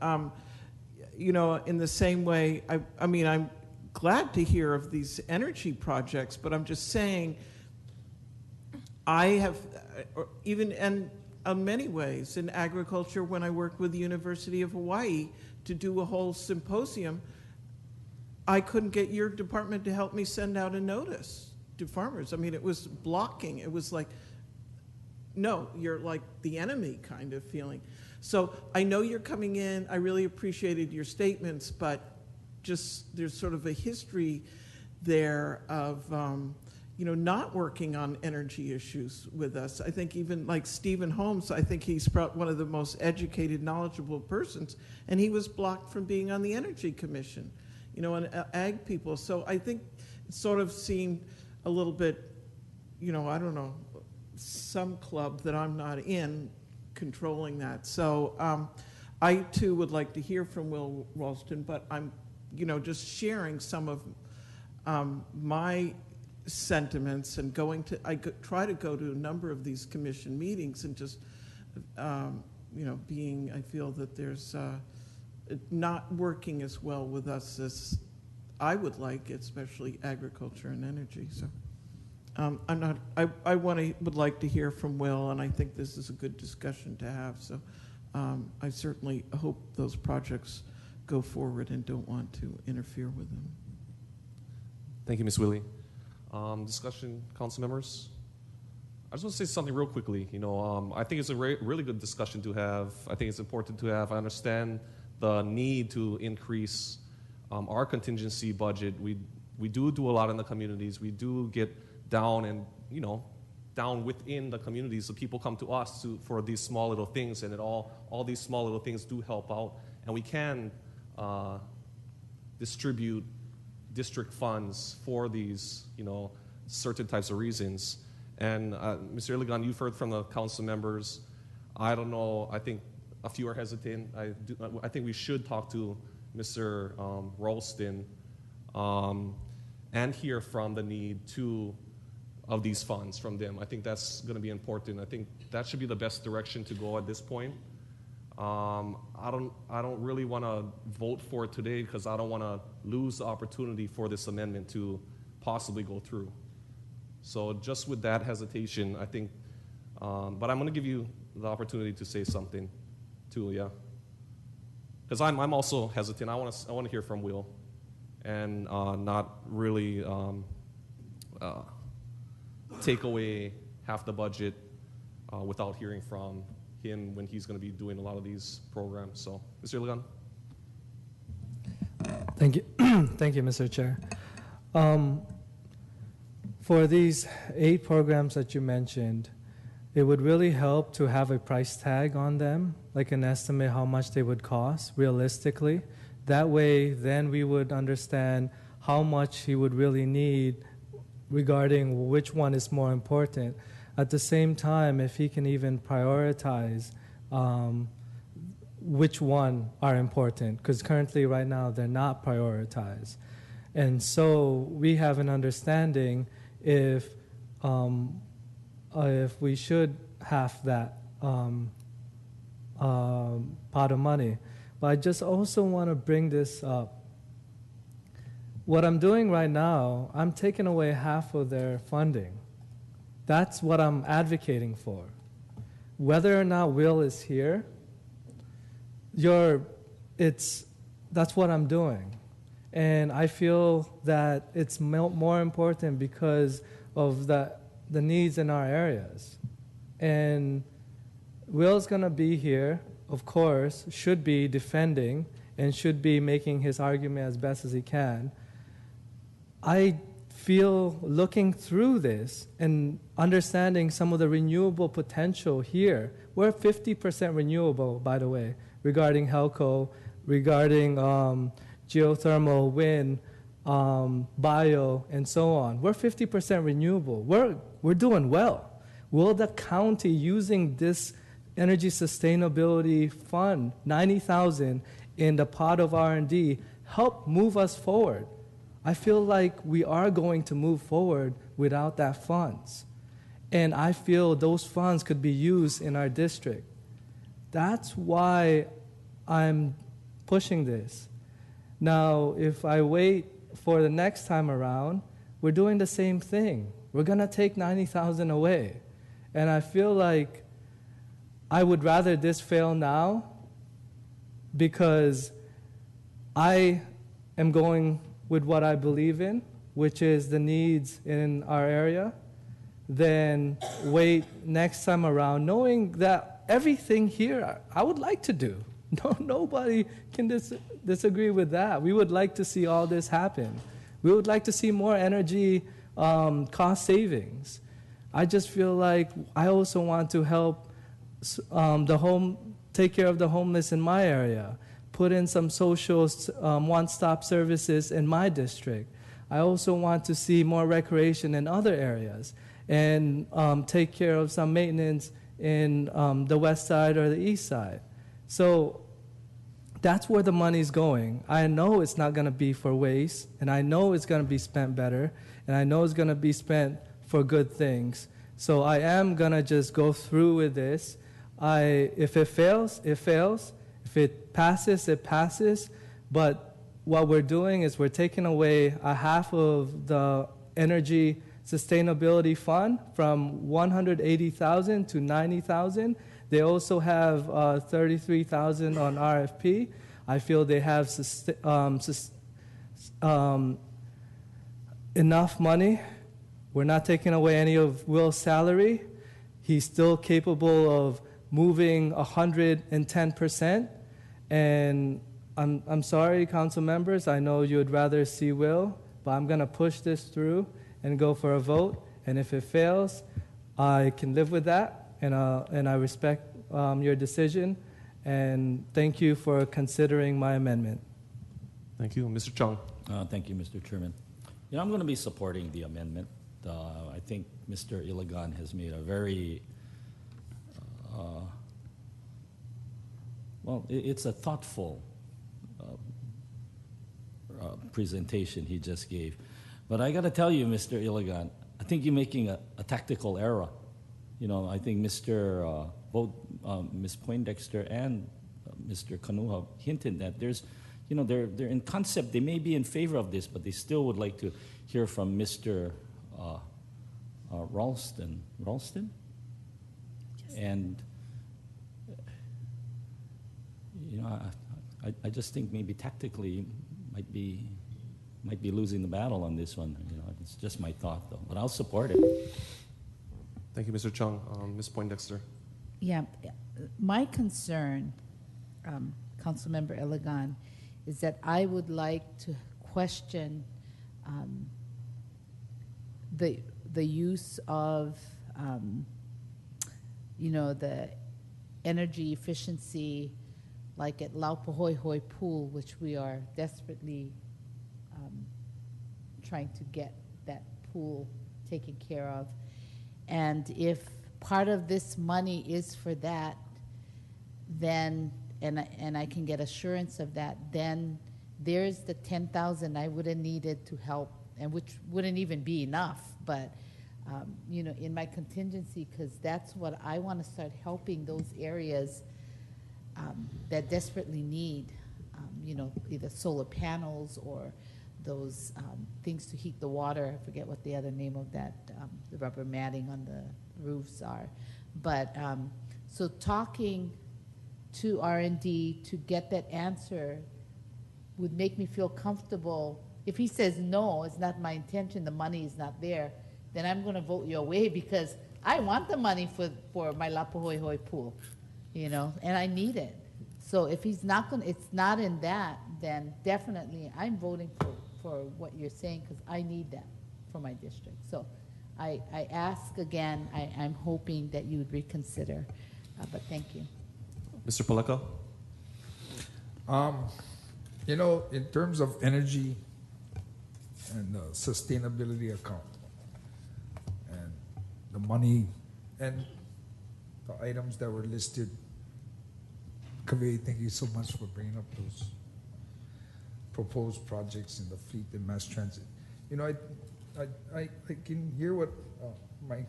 you know, in the same way, I mean, I'm glad to hear of these energy projects, but I'm just saying I have, even in many ways, in agriculture, when I worked with the University of Hawaii to do a whole symposium, I couldn't get your department to help me send out a notice to farmers. I mean, it was blocking. It was like, no, you're like the enemy kind of feeling. So I know you're coming in. I really appreciated your statements, but just there's sort of a history there of, you know, not working on energy issues with us. I think even like Stephen Holmes, I think he's one of the most educated, knowledgeable persons, and he was blocked from being on the Energy Commission, you know, and ag people. So I think it sort of seemed a little bit, you know, I don't know, some club that I'm not in controlling that. So I too would like to hear from Will Ralston, but I'm, you know, just sharing some of my sentiments and try to go to a number of these commission meetings and just, you know, I feel that there's not working as well with us as I would like, especially agriculture and energy. So I would like to hear from Will, and I think this is a good discussion to have. So I certainly hope those projects go forward and don't want to interfere with them. Thank you, Ms. Willie. Discussion, council members? I just want to say something real quickly. You know, I think it's a really good discussion to have. I think it's important to have. I understand the need to increase our contingency budget. We do a lot in the communities. We do get down and, you know, down within the communities. So people come to us for these small little things, and all these small little things do help out. And we can distribute district funds for these, you know, certain types of reasons. And Mr. Iligan, you've heard from the council members. I don't know. I think a few are hesitant. I think we should talk to Mr. Ralston and hear from the need of these funds from them. I think that's going to be important. I think that should be the best direction to go at this point. I don't really want to vote for it today because I don't want to lose the opportunity for this amendment to possibly go through. So just with that hesitation, I think, but I'm going to give you the opportunity to say something too, yeah? Because I'm also hesitant. I want to hear from Will and not really take away half the budget without hearing from him when he's going to be doing a lot of these programs. So, Mr. Iligan. Thank you. Thank you, Mr. Chair. For these 8 programs that you mentioned, it would really help to have a price tag on them, like an estimate how much they would cost realistically. That way, then we would understand how much he would really need regarding which one is more important. At the same time, if he can even prioritize which one are important, because currently right now they're not prioritized. And so we have an understanding if we should have that pot of money. But I just also want to bring this up. What I'm doing right now, I'm taking away half of their funding. That's what I'm advocating for. Whether or not Will is here, that's what I'm doing. And I feel that it's more important because of the needs in our areas. And Will's going to be here, of course, should be defending and should be making his argument as best as he can. I feel looking through this and understanding some of the renewable potential here. We're 50% renewable, by the way, regarding HELCO, regarding geothermal, wind, bio, and so on. We're 50% renewable. We're doing well. Will the county, using this energy sustainability fund, $90,000 in the pot of R&D, help move us forward? I feel like we are going to move forward without that funds. And I feel those funds could be used in our district. That's why I'm pushing this. Now, if I wait for the next time around, we're doing the same thing. We're going to take $90,000 away. And I feel like I would rather this fail now because I am going with what I believe in, which is the needs in our area, than wait next time around knowing that everything here I would like to do. Nobody can disagree with that. We would like to see all this happen. We would like to see more energy cost savings. I just feel like I also want to help take care of the homeless in my area, put in some social one-stop services in my district. I also want to see more recreation in other areas and take care of some maintenance in the west side or the east side. So that's where the money's going. I know it's not going to be for waste, and I know it's going to be spent better, and I know it's going to be spent for good things. So I am going to just go through with this. If it fails, it fails. If it passes, it passes. But what we're doing is we're taking away a half of the energy sustainability fund from $180,000 to $90,000. They also have $33,000 on RFP. I feel they have enough money. We're not taking away any of Will's salary. He's still capable of moving 110%. And I'm sorry, council members, I know you would rather see Will, but I'm going to push this through and go for a vote. And if it fails, I can live with that, and I respect your decision. And thank you for considering my amendment. Thank you. Mr. Chung. Thank you, Mr. Chairman. I'm going to be supporting the amendment. I think Mr. Iligan has made a very, it's a thoughtful presentation he just gave. But I got to tell you, Mr. Iligan, I think you're making a tactical error. I think both Ms. Poindexter and Mr. Kanuha hinted that they're in concept, they may be in favor of this, but they still would like to hear from Mr. Ralston? Yes. And, I just think maybe tactically might be losing the battle on this one. It's just my thought, though. But I'll support it. Thank you, Mr. Chung. Ms. Poindexter. Yeah, my concern, Councilmember Iligan, is that I would like to question the use of the energy efficiency, like at Laupahoehoe Pool, which we are desperately trying to get that pool taken care of. And if part of this money is for that, then and I can get assurance of that, then there's the 10,000 I would have needed to help, and which wouldn't even be enough, but you know, in my contingency, because that's what I want to start helping those areas that desperately need, you know, either solar panels or those things to heat the water. I forget what the other name of that, the rubber matting on the roofs are. But so talking to R&D to get that answer would make me feel comfortable. If he says, no, it's not my intention, the money is not there, then I'm going to vote your way, because I want the money for my Lapahoehoe pool, you know, and I need it. So if he's not going to, it's not in that, then definitely I'm voting for what you're saying, because I need that for my district. So I ask again, I'm hoping that you would reconsider, but thank you. Mr. Paleka? You know, in terms of energy and sustainability account and the money and the items that were listed, Kaveh, thank you so much for bringing up those proposed projects in the fleet and mass transit. You know, I can hear what my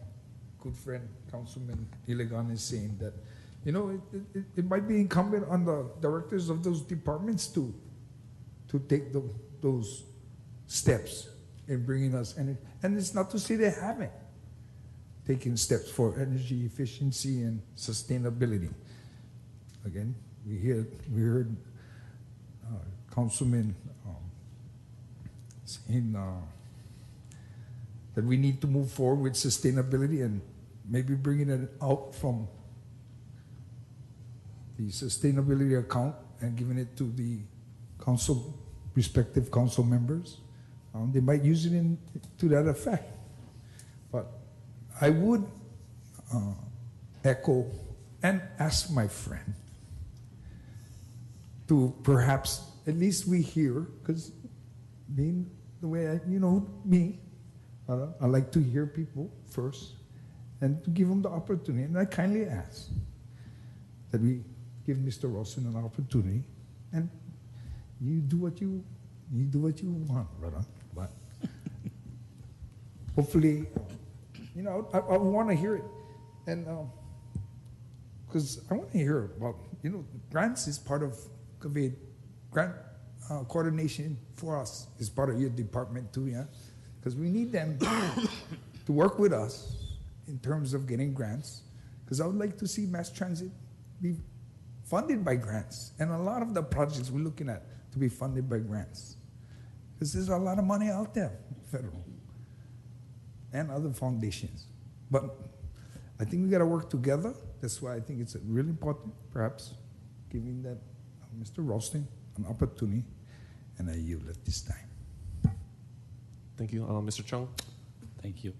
good friend Councilman Iligan is saying, that, you know, it might be incumbent on the directors of those departments to take those steps in bringing us energy. And it's not to say they haven't taken steps for energy efficiency and sustainability. Again, we heard Councilman saying that we need to move forward with sustainability and maybe bringing it out from the sustainability account and giving it to the respective council members. They might use it to that effect. But I would echo and ask my friend to perhaps, at least we hear, because being the way you know me, I like to hear people first and to give them the opportunity. And I kindly ask that we give Mr. Ralston an opportunity, and you do what you want, brother. But hopefully, you know, I want to hear it, and because I want to hear about, you know, grants is part of COVID. Grant coordination for us is part of your department too, yeah, because we need them to work with us in terms of getting grants. Because I would like to see mass transit be funded by grants, and a lot of the projects we're looking at to be funded by grants. Because there's a lot of money out there, federal and other foundations. But I think we got to work together. That's why I think it's really important, perhaps, giving that Mr. Ralston an opportunity, and I yield at this time. Thank you. Mr. Chung? Thank you.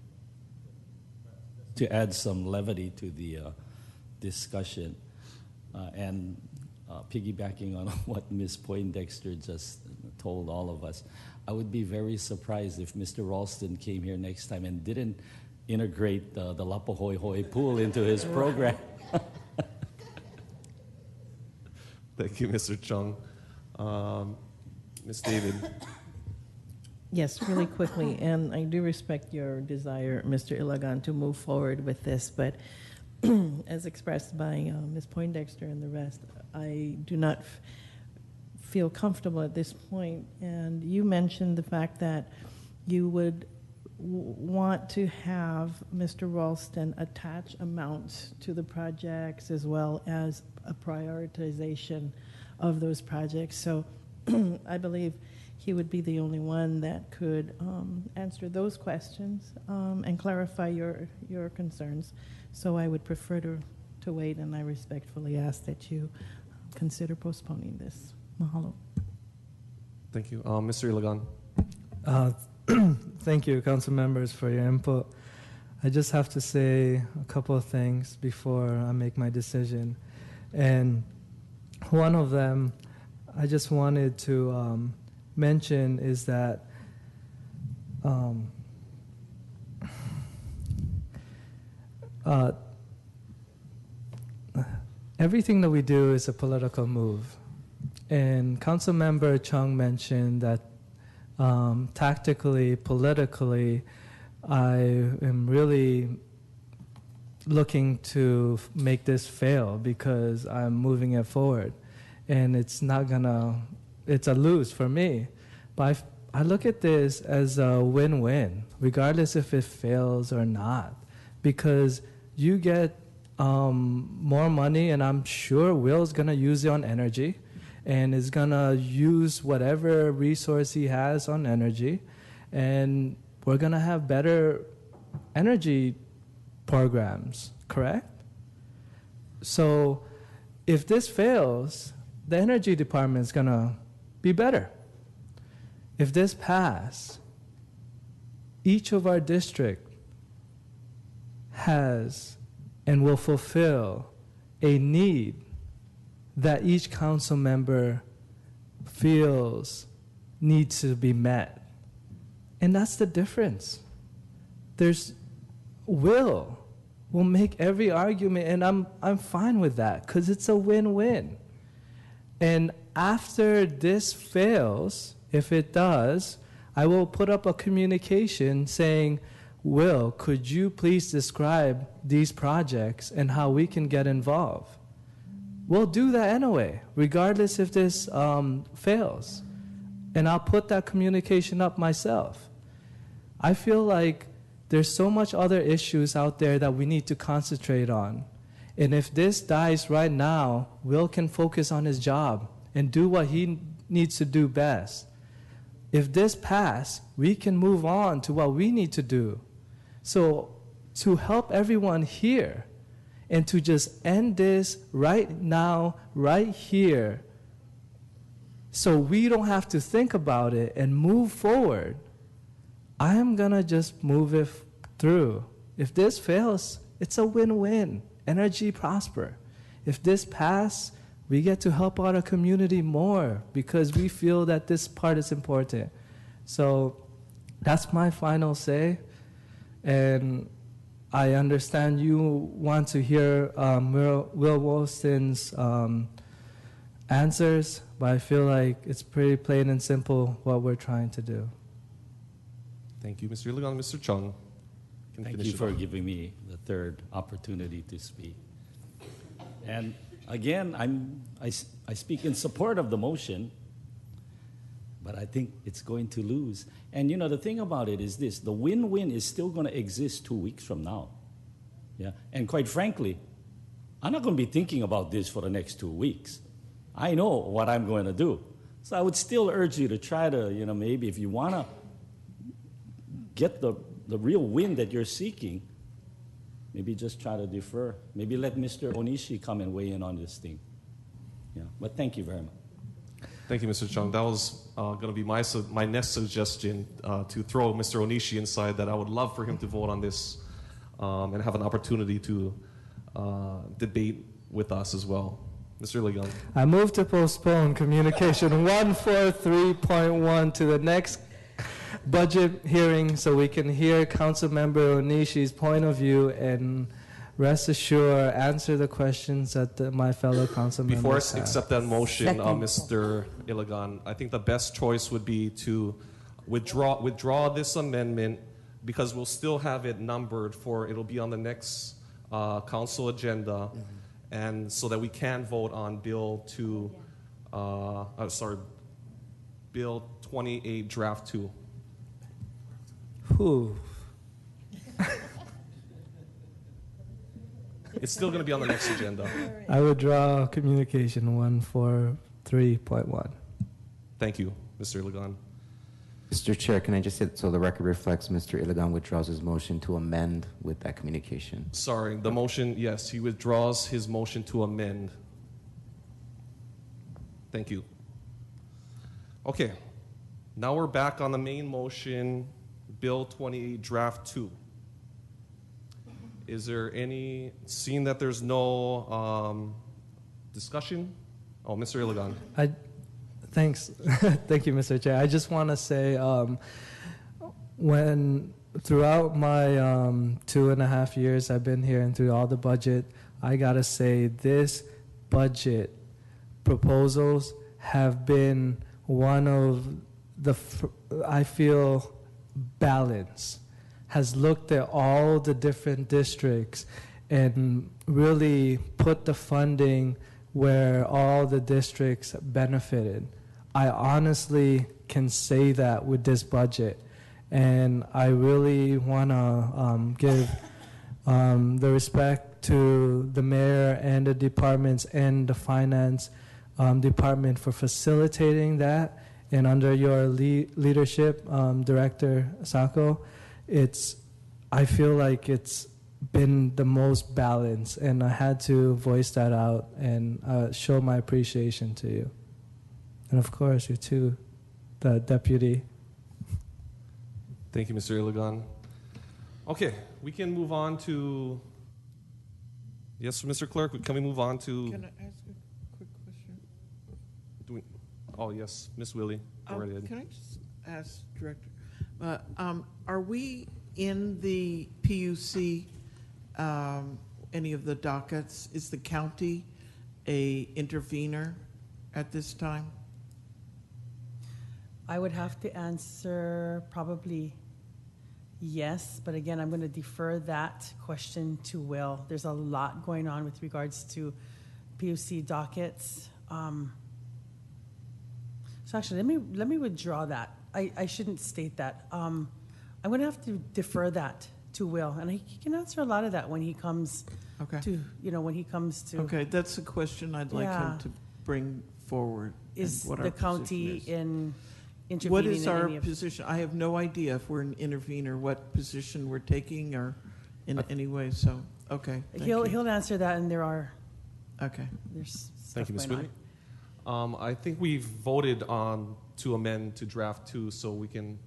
To add some levity to the discussion, and piggybacking on what Ms. Poindexter just told all of us, I would be very surprised if Mr. Ralston came here next time and didn't integrate the Lapahoehoe pool into his program. Thank you, Mr. Chung. Ms. David? Yes, really quickly, and I do respect your desire, Mr. Ilagan, to move forward with this, but as expressed by Ms. Poindexter and the rest, I do not feel comfortable at this point. And you mentioned the fact that you would want to have Mr. Ralston attach amounts to the projects as well as a prioritization of those projects. So I believe he would be the only one that could answer those questions and clarify your concerns. So I would prefer to wait, and I respectfully ask that you consider postponing this. Mahalo. Thank you. Mr. Ilagan? Thank you, council members, for your input. I just have to say a couple of things before I make my decision. And one of them I just wanted to mention is that everything that we do is a political move. And Councilmember Chung mentioned that tactically, politically, I am really looking to make this fail because I'm moving it forward. And it's not gonna, it's a lose for me. But I look at this as a win-win, regardless if it fails or not. Because you get more money, and I'm sure Will's gonna use it on energy, and is gonna use whatever resource he has on energy, and we're gonna have better energy programs, correct? So if this fails, the energy department is gonna be better. If this passes, each of our district has and will fulfill a need that each council member feels needs to be met. And that's the difference. There's will make every argument, and I'm fine with that because it's a win-win. And after this fails, if it does, I will put up a communication saying, Will, could you please describe these projects and how we can get involved? We'll do that anyway, regardless if this fails. And I'll put that communication up myself. I feel like there's so much other issues out there that we need to concentrate on. And if this dies right now, Will can focus on his job and do what he needs to do best. If this passes, we can move on to what we need to do. So to help everyone here and to just end this right now, right here, so we don't have to think about it and move forward, I am going to just move it through. If this fails, it's a win-win. Energy prosper. If this passes, we get to help out our community more because we feel that this part is important. So that's my final say. And I understand you want to hear Will Wilson's answers, but I feel like it's pretty plain and simple what we're trying to do. Thank you, Mr. Iligan. Mr. Chung. Thank you for giving me the third opportunity to speak. And again, I speak in support of the motion, but I think it's going to lose. And you know, the thing about it is this, the win-win is still going to exist 2 weeks from now. Yeah? And quite frankly, I'm not going to be thinking about this for the next 2 weeks. I know what I'm going to do. So I would still urge you to try to, you know, maybe if you want to get the real win that you're seeking, maybe just try to defer. Maybe let Mr. Onishi come and weigh in on this thing. Yeah, but thank you very much. Thank you, Mr. Chung. That was going to be my next suggestion, to throw Mr. Onishi inside, that I would love for him to vote on this and have an opportunity to debate with us as well. Mr. Iligan. I move to postpone communication 143.1 to the next budget hearing so we can hear Councilmember Onishi's point of view and rest assured answer the questions that my fellow council members Before have. I accept that motion, Mr. Iligan, I think the best choice would be to withdraw this amendment because we'll still have it numbered for, it'll be on the next council agenda, and so that we can vote on Bill 28 Draft 2. Whew. It's still going to be on the next agenda. I withdraw communication 143.1. Thank you, Mr. Iligan. Mr. Chair, can I just say, so the record reflects Mr. Iligan withdraws his motion to amend with that communication? Sorry, the motion, yes, he withdraws his motion to amend. Thank you. Okay, now we're back on the main motion, Bill 28, Draft 2. Is there any, seeing that there's no discussion? Oh, Mr. Iligan. Thanks. Thank you, Mr. Chair. I just want to say, when throughout my 2.5 years I've been here and through all the budget, I got to say this budget proposals have been one of I feel, balance, has looked at all the different districts and really put the funding where all the districts benefited. I honestly can say that with this budget, and I really want to give the respect to the mayor and the departments and the finance department for facilitating that. And under your leadership, Director Sacco, I feel like it's been the most balanced, and I had to voice that out and show my appreciation to you. And of course, you too, the deputy. Thank you, Mr. Iligan. Okay, we can move on to. Yes, Mr. Clerk, can we move on to? Can I ask a quick question? Oh, yes, Ms. Willie. Go right ahead. Can I just ask, Director, are we in the PUC, any of the dockets? Is the county a intervener at this time? I would have to answer probably yes, but again, I'm going to defer that question to Will. There's a lot going on with regards to PUC dockets. So actually, let me withdraw that. I shouldn't state that. I'm going to have to defer that to Will, and he can answer a lot of that when he comes to, when he comes to. Okay, that's a question I'd like him to bring forward. Is what the our county position is. in intervening What is in our any of position? I have no idea if we're an intervener, what position we're taking or in any way, so, okay. He'll answer that, and there's stuff Thank you, Ms. going on. Willie. I think we've voted on to amend to draft 2, so we can.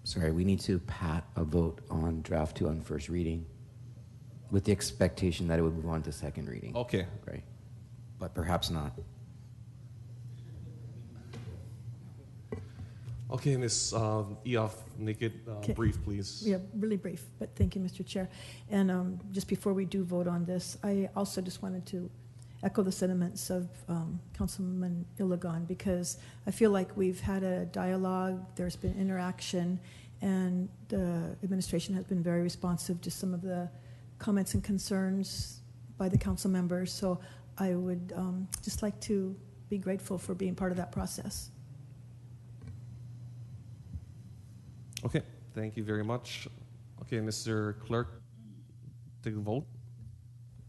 Sorry, we need to vote on draft 2 on first reading with the expectation that it would move on to second reading. Okay. Right. But perhaps not. Okay, Ms. Eoff, make it brief, please. Yeah, really brief, but thank you, Mr. Chair. And just before we do vote on this, I also just wanted to echo the sentiments of Councilman Iligan, because I feel like we've had a dialogue, there's been interaction, and the administration has been very responsive to some of the comments and concerns by the council members. So I would just like to be grateful for being part of that process. Okay, thank you very much. Okay, Mr. Clerk, take the vote.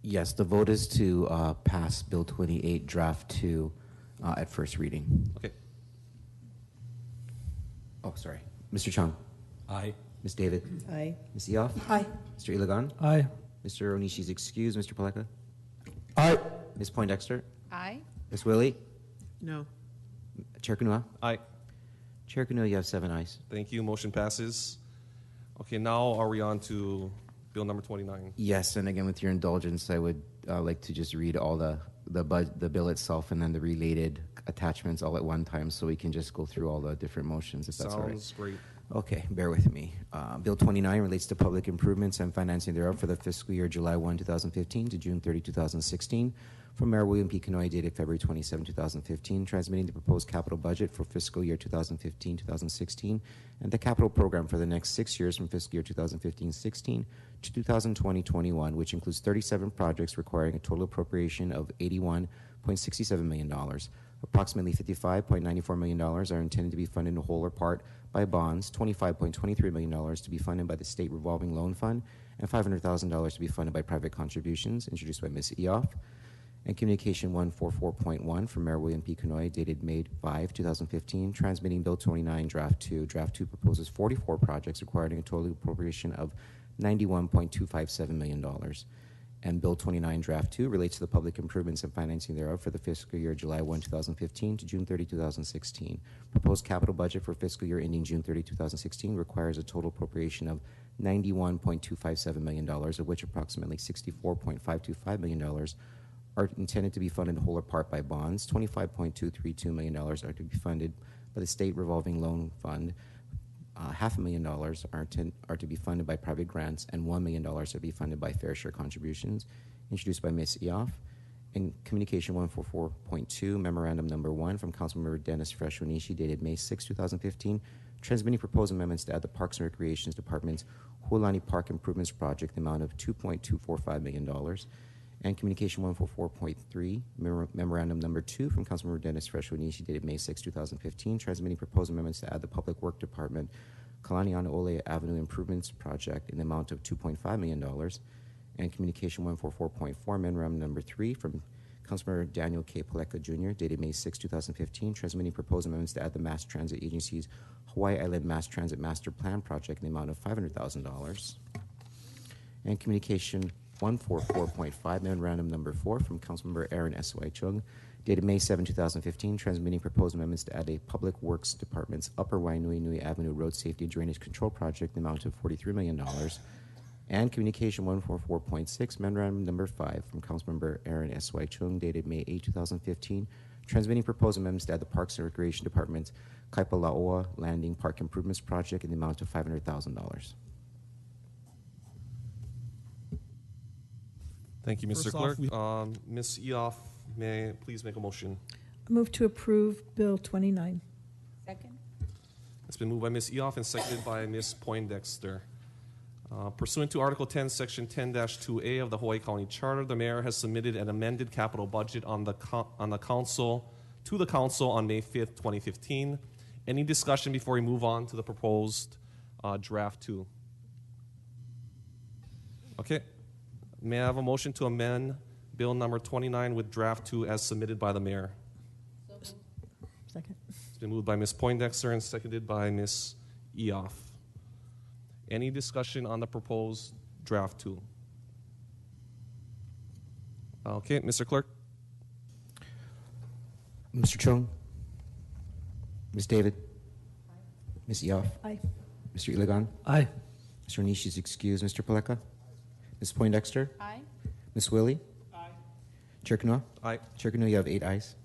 Yes, the vote is to pass Bill 28, Draft 2 at first reading. Okay. Oh, sorry. Mr. Chung. Aye. Ms. David. Aye. Ms. Eoff. Aye. Mr. Iligan. Aye. Mr. Onishi's excused. Mr. Paleka. Aye. Ms. Poindexter. Aye. Ms. Willie. No. Chair Kunua. Aye. Chair Kunua, you have 7 ayes. Thank you. Motion passes. Okay, now are we on to Bill number 29? Yes, and again, with your indulgence, I would like to just read all the bill itself and then the related attachments all at one time, so we can just go through all the different motions, if that's all right. Sounds great. Okay, bear with me. Bill 29 relates to public improvements and financing thereof for the fiscal year July 1, 2015 to June 30, 2016. From Mayor William P. Kanoy, dated February 27, 2015, transmitting the proposed capital budget for fiscal year 2015-2016 and the capital program for the next 6 years from fiscal year 2015-16 to 2020-21, which includes 37 projects requiring a total appropriation of $81.67 million. Approximately $55.94 million are intended to be funded in whole or part by bonds, $25.23 million to be funded by the State Revolving Loan Fund, and $500,000 to be funded by private contributions, introduced by Ms. Eoff. And Communication 144.1 from Mayor William P. Kanoy, dated May 5, 2015, transmitting Bill 29, Draft 2. Draft 2 proposes 44 projects requiring a total appropriation of $91.257 million. And Bill 29, Draft 2 relates to the public improvements and financing thereof for the fiscal year July 1, 2015 to June 30, 2016. Proposed capital budget for fiscal year ending June 30, 2016 requires a total appropriation of $91.257 million, of which approximately $64.525 million are intended to be funded whole or part by bonds. $25.232 million are to be funded by the State Revolving Loan Fund. $500,000 are to be funded by private grants, and $1 million are to be funded by fair share contributions. introduced by Ms. Eoff. In Communication 144.2, Memorandum Number 1 from Councilmember Dennis Fresh Onishi, dated May 6, 2015, transmitting proposed amendments to add the Parks and Recreation Department's Hualani Park Improvements Project, the amount of $2.245 million. And Communication 144.3, Memorandum Number 2 from Councilmember Dennis Fresh Onishi, dated May 6, 2015, transmitting proposed amendments to add the Public Work Department Kalanian Ole Avenue Improvements Project in the amount of $2.5 million. And Communication 144.4, Memorandum Number 3 from Councilmember Daniel K. Paleka Jr., dated May 6, 2015, transmitting proposed amendments to add the Mass Transit Agency's Hawaii Island Mass Transit Master Plan Project in the amount of $500,000. And Communication 144.5, Memorandum Number 4 from Councilmember Aaron S.Y. Chung, dated May 7, 2015, transmitting proposed amendments to add a Public Works Department's Upper Wainui Avenue Road Safety Drainage Control Project in the amount of $43 million. And Communication 144.6, Memorandum Number 5 from Councilmember Aaron S.Y. Chung, dated May 8, 2015, transmitting proposed amendments to add the Parks and Recreation Department's Kaipalaoa Landing Park Improvements Project in the amount of $500,000. Thank you, Mr. First Clerk. off, Ms. Eoff, may I please make a motion? I move to approve Bill 29. Second? It's been moved by Ms. Eoff and seconded by Ms. Poindexter. Pursuant to Article 10, Section 10-2A of the Hawaii County Charter, the mayor has submitted an amended capital budget to the council on May 5th, 2015. Any discussion before we move on to the proposed draft 2? Okay. May I have a motion to amend Bill number 29 with draft 2 as submitted by the mayor? Second. It's been moved by Ms. Poindexter and seconded by Ms. Eoff. Any discussion on the proposed draft 2? Okay, Mr. Clerk. Mr. Chung? Ms. David? Ms. Eoff? Aye. Mr. Iligan? Aye. Mr. Onishi is excused. Mr. Paleka? Ms. Poindexter? Aye. Ms. Willie? Aye. Chair Kanoa? Aye. Chair Kanoa, you have 8 ayes.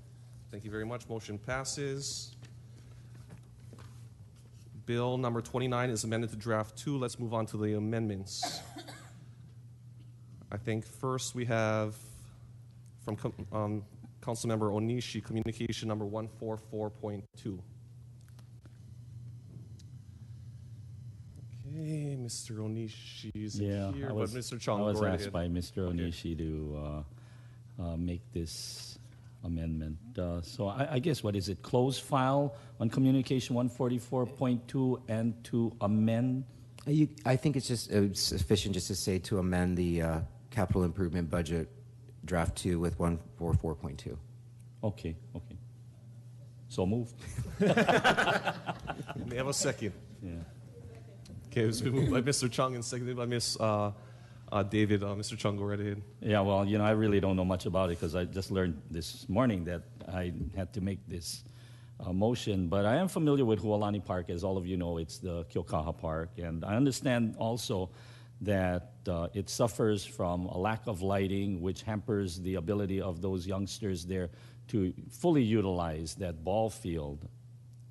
Thank you very much. Motion passes. Bill number 29 is amended to draft 2. Let's move on to the amendments. I think first we have from Councilmember Onishi, communication number 144.2. Okay, Mr. Onishi is here, but Mr. Chung, I was go right asked ahead. by Mr. Onishi to make this amendment. So I guess, what is it, close file on Communication 144.2 and to amend? I think it's just sufficient just to say to amend the capital improvement budget draft 2 with 144.2. Okay. So moved. May I have a second? Yeah. Okay, it's been moved by Mr. Chung and seconded by Ms. David. Mr. Chung, go right ahead. Yeah, well, I really don't know much about it because I just learned this morning that I had to make this motion. But I am familiar with Hualani Park. As all of you know, it's the Keaukaha Park. And I understand also that it suffers from a lack of lighting, which hampers the ability of those youngsters there to fully utilize that ball field.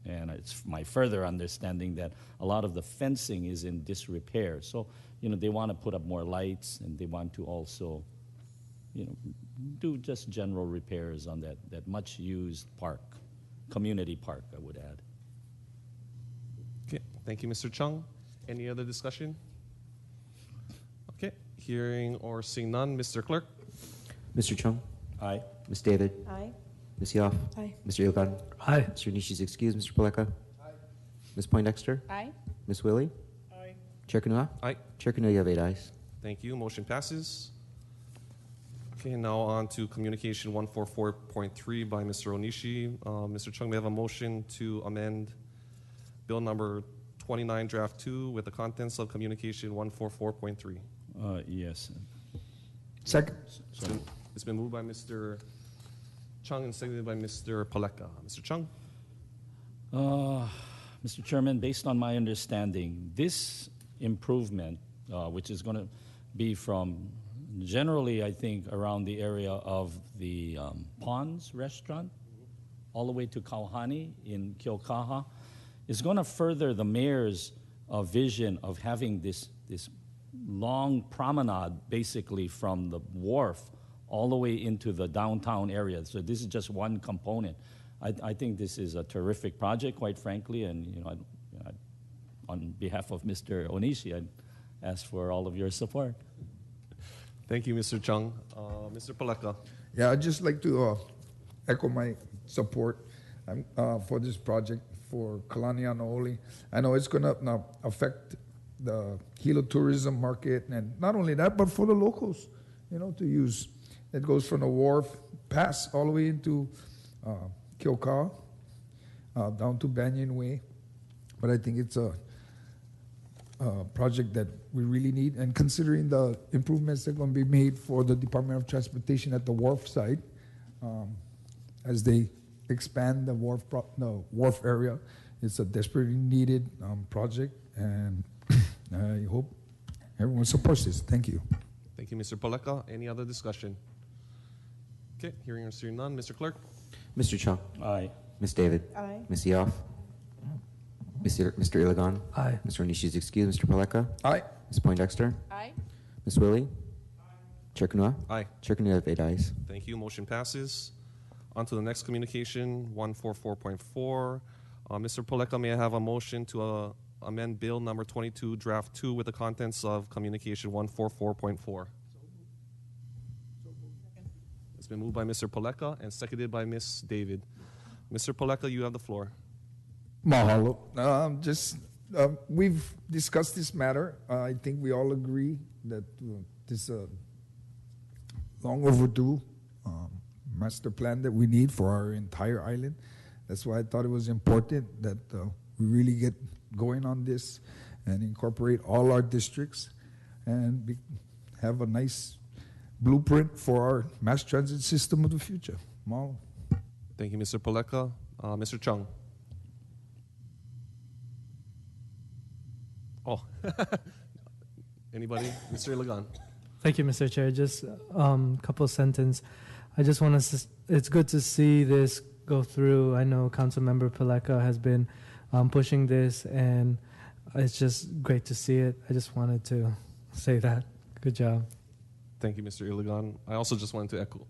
And it's my further understanding that a lot of the fencing is in disrepair. So, they want to put up more lights, and they want to also, do just general repairs on that much-used park, community park, I would add. Okay, thank you, Mr. Chung. Any other discussion? Okay, hearing or seeing none, Mr. Clerk. Mr. Chung? Aye. Ms. David? Aye. Ms. Yoff? Aye. Mr. Iligan? Aye. Mr. Onishi is excused. Mr. Paleka? Aye. Ms. Poindexter? Aye. Ms. Willie? Aye. Chair Kanoa? Aye. Chair Kanoa, you have 8 ayes. Thank you. Motion passes. Okay, now on to communication 144.3 by Mr. Onishi. Mr. Chung, may I have a motion to amend bill number 29, draft 2, with the contents of communication 144.3. Yes. Second. It's been moved by Mr. Chung and seconded by Mr. Paleka. Mr. Chung? Mr. Chairman, based on my understanding, this improvement, which is going to be from generally, I think, around the area of the Ponds restaurant, all the way to Kauhani in Keaukaha, is going to further the mayor's vision of having this long promenade, basically from the wharf all the way into the downtown area. So this is just one component. I think this is a terrific project, quite frankly, and on behalf of Mr. Onishi, I'd ask for all of your support. Thank you, Mr. Chung. Mr. Paleka. Yeah, I'd just like to echo my support for this project for Kalani Anaoli. I know it's going to affect the Hilo tourism market, and not only that, but for the locals, to use. It goes from the wharf, pass all the way into Kilka, down to Banyan Way. But I think it's a project that we really need, and considering the improvements that are going to be made for the Department of Transportation at the wharf side, as they expand the wharf area, it's a desperately needed project, and I hope everyone supports this. Thank you. Thank you, Mr. Paleka. Any other discussion? Okay, hearing or seeing none. Mr. Clerk? Mr. Chung. Aye. Ms. David. Aye. Ms. Yoff. Mr. Iligan. Aye. Mr. Onishi is excused. Mr. Paleka. Aye. Ms. Poindexter. Aye. Ms. Willie. Chair Kunua. Aye. Chair Kunua have 8 ayes. Thank you. Motion passes. On to the next communication, 144.4. Mr. Paleka, may I have a motion to amend Bill number 22, Draft 2, with the contents of communication 144.4? It's been moved by Mr. Paleka and seconded by Ms. David. Mr. Paleka, you have the floor. Mahalo. We've discussed this matter. I think we all agree that this long overdue master plan that we need for our entire island. That's why I thought it was important that we really get going on this and incorporate all our districts and have a nice blueprint for our mass transit system of the future. Mahalo. Thank you, Mr. Paleka. Mr. Chung. Oh, anybody? Mr. Iligan. Thank you, Mr. Chair. Just a couple sentences. I just want to. It's good to see this go through. I know Councilmember Paleka has been pushing this, and it's just great to see it. I just wanted to say that. Good job. Thank you, Mr. Iligan. I also just wanted to echo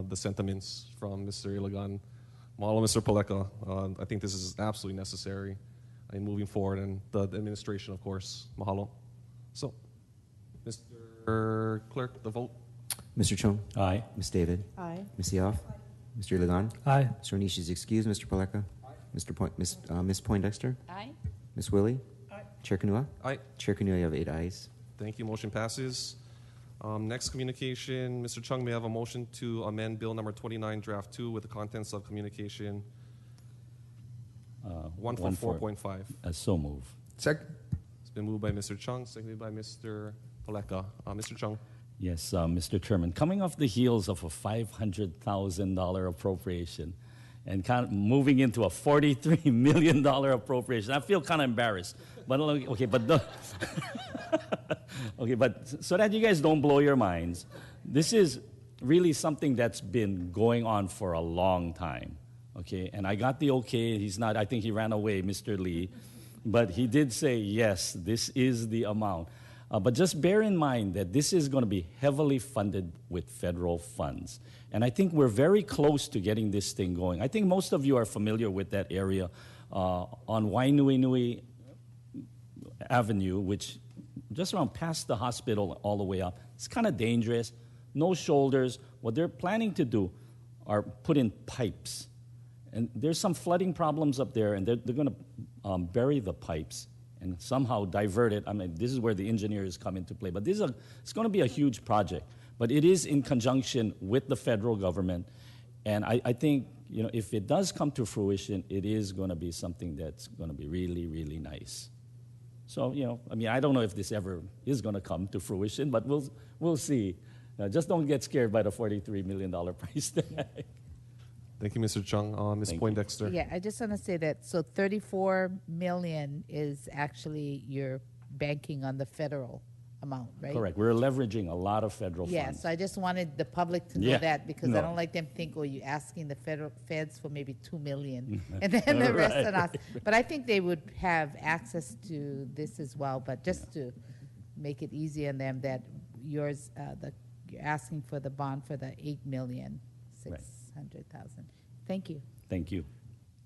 the sentiments from Mr. Iligan. Mahalo, Mr. Paleka. I think this is absolutely necessary in moving forward, and the administration, of course. Mahalo. So, Mr. Clerk, the vote. Mr. Chung. Aye. Ms. David. Aye. Ms. Yoff. Mr. Iligan. Aye. Mr. Onishi is excused. Mr. Paleka. Ms. Poindexter. Aye. Ms. Willie. Chair Kunua. Aye. Chair Kunua, you have 8 ayes. Thank you. Motion passes. Next communication, Mr. Chung, may I have a motion to amend Bill number 29, Draft 2, with the contents of communication 144.5. So move. Second. It's been moved by Mr. Chung, seconded by Mr. Paleka. Mr. Chung. Yes, Mr. Chairman. Coming off the heels of a $500,000 appropriation and kind of moving into a $43 million appropriation, I feel kind of embarrassed. But okay, but okay, but so that you guys don't blow your minds, this is really something that's been going on for a long time. Okay, and I got the okay. He's not. I think he ran away, Mr. Lee, but he did say yes. This is the amount. But just bear in mind that this is going to be heavily funded with federal funds. And I think we're very close to getting this thing going. I think most of you are familiar with that area on Wainuinui Avenue, which just around past the hospital all the way up. It's kind of dangerous, no shoulders. What they're planning to do are put in pipes. And there's some flooding problems up there, and they're going to bury the pipes and somehow divert it. I mean, this is where the engineers come into play. But it's going to be a huge project. But it is in conjunction with the federal government. And I think, if it does come to fruition, it is going to be something that's going to be really, really nice. So, I don't know if this ever is going to come to fruition, but we'll see. Just don't get scared by the $43 million price tag. Thank you, Mr. Chung. Ms. Poindexter. Yeah, I just want to say that, so $34 million is actually you're banking on the federal amount, right? Correct. We're leveraging a lot of federal funds. Yeah, so I just wanted the public to know that, because I don't like them to think, you're asking the federal feds for maybe $2 million and then the rest on us. But I think they would have access to this as well, but just to make it easy on them that you're asking for the bond for the 8,600,000. Thank you. Thank you.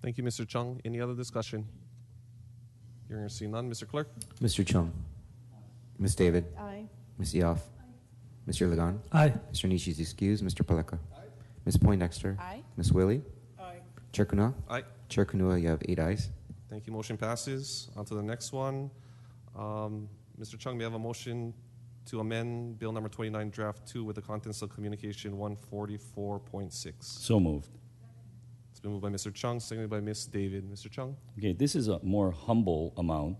Thank you, Mr. Chung. Any other discussion? Hearing or seeing none, Mr. Clerk? Mr. Chung. Ms. David. Aye. Ms. Eoff. Mr. Iligan. Aye. Mr. Nishi is excused. Mr. Paleka. Ms. Poindexter. Aye. Ms. Willie. Aye. Chair Kunua. Aye. Chair Kunua, you have 8 ayes. Thank you. Motion passes. On to the next one. Mr. Chung, may I have a motion to amend Bill number 29, Draft 2, with the contents of Communication 144.6? So moved. It's been moved by Mr. Chung, seconded by Ms. David. Mr. Chung? Okay, this is a more humble amount.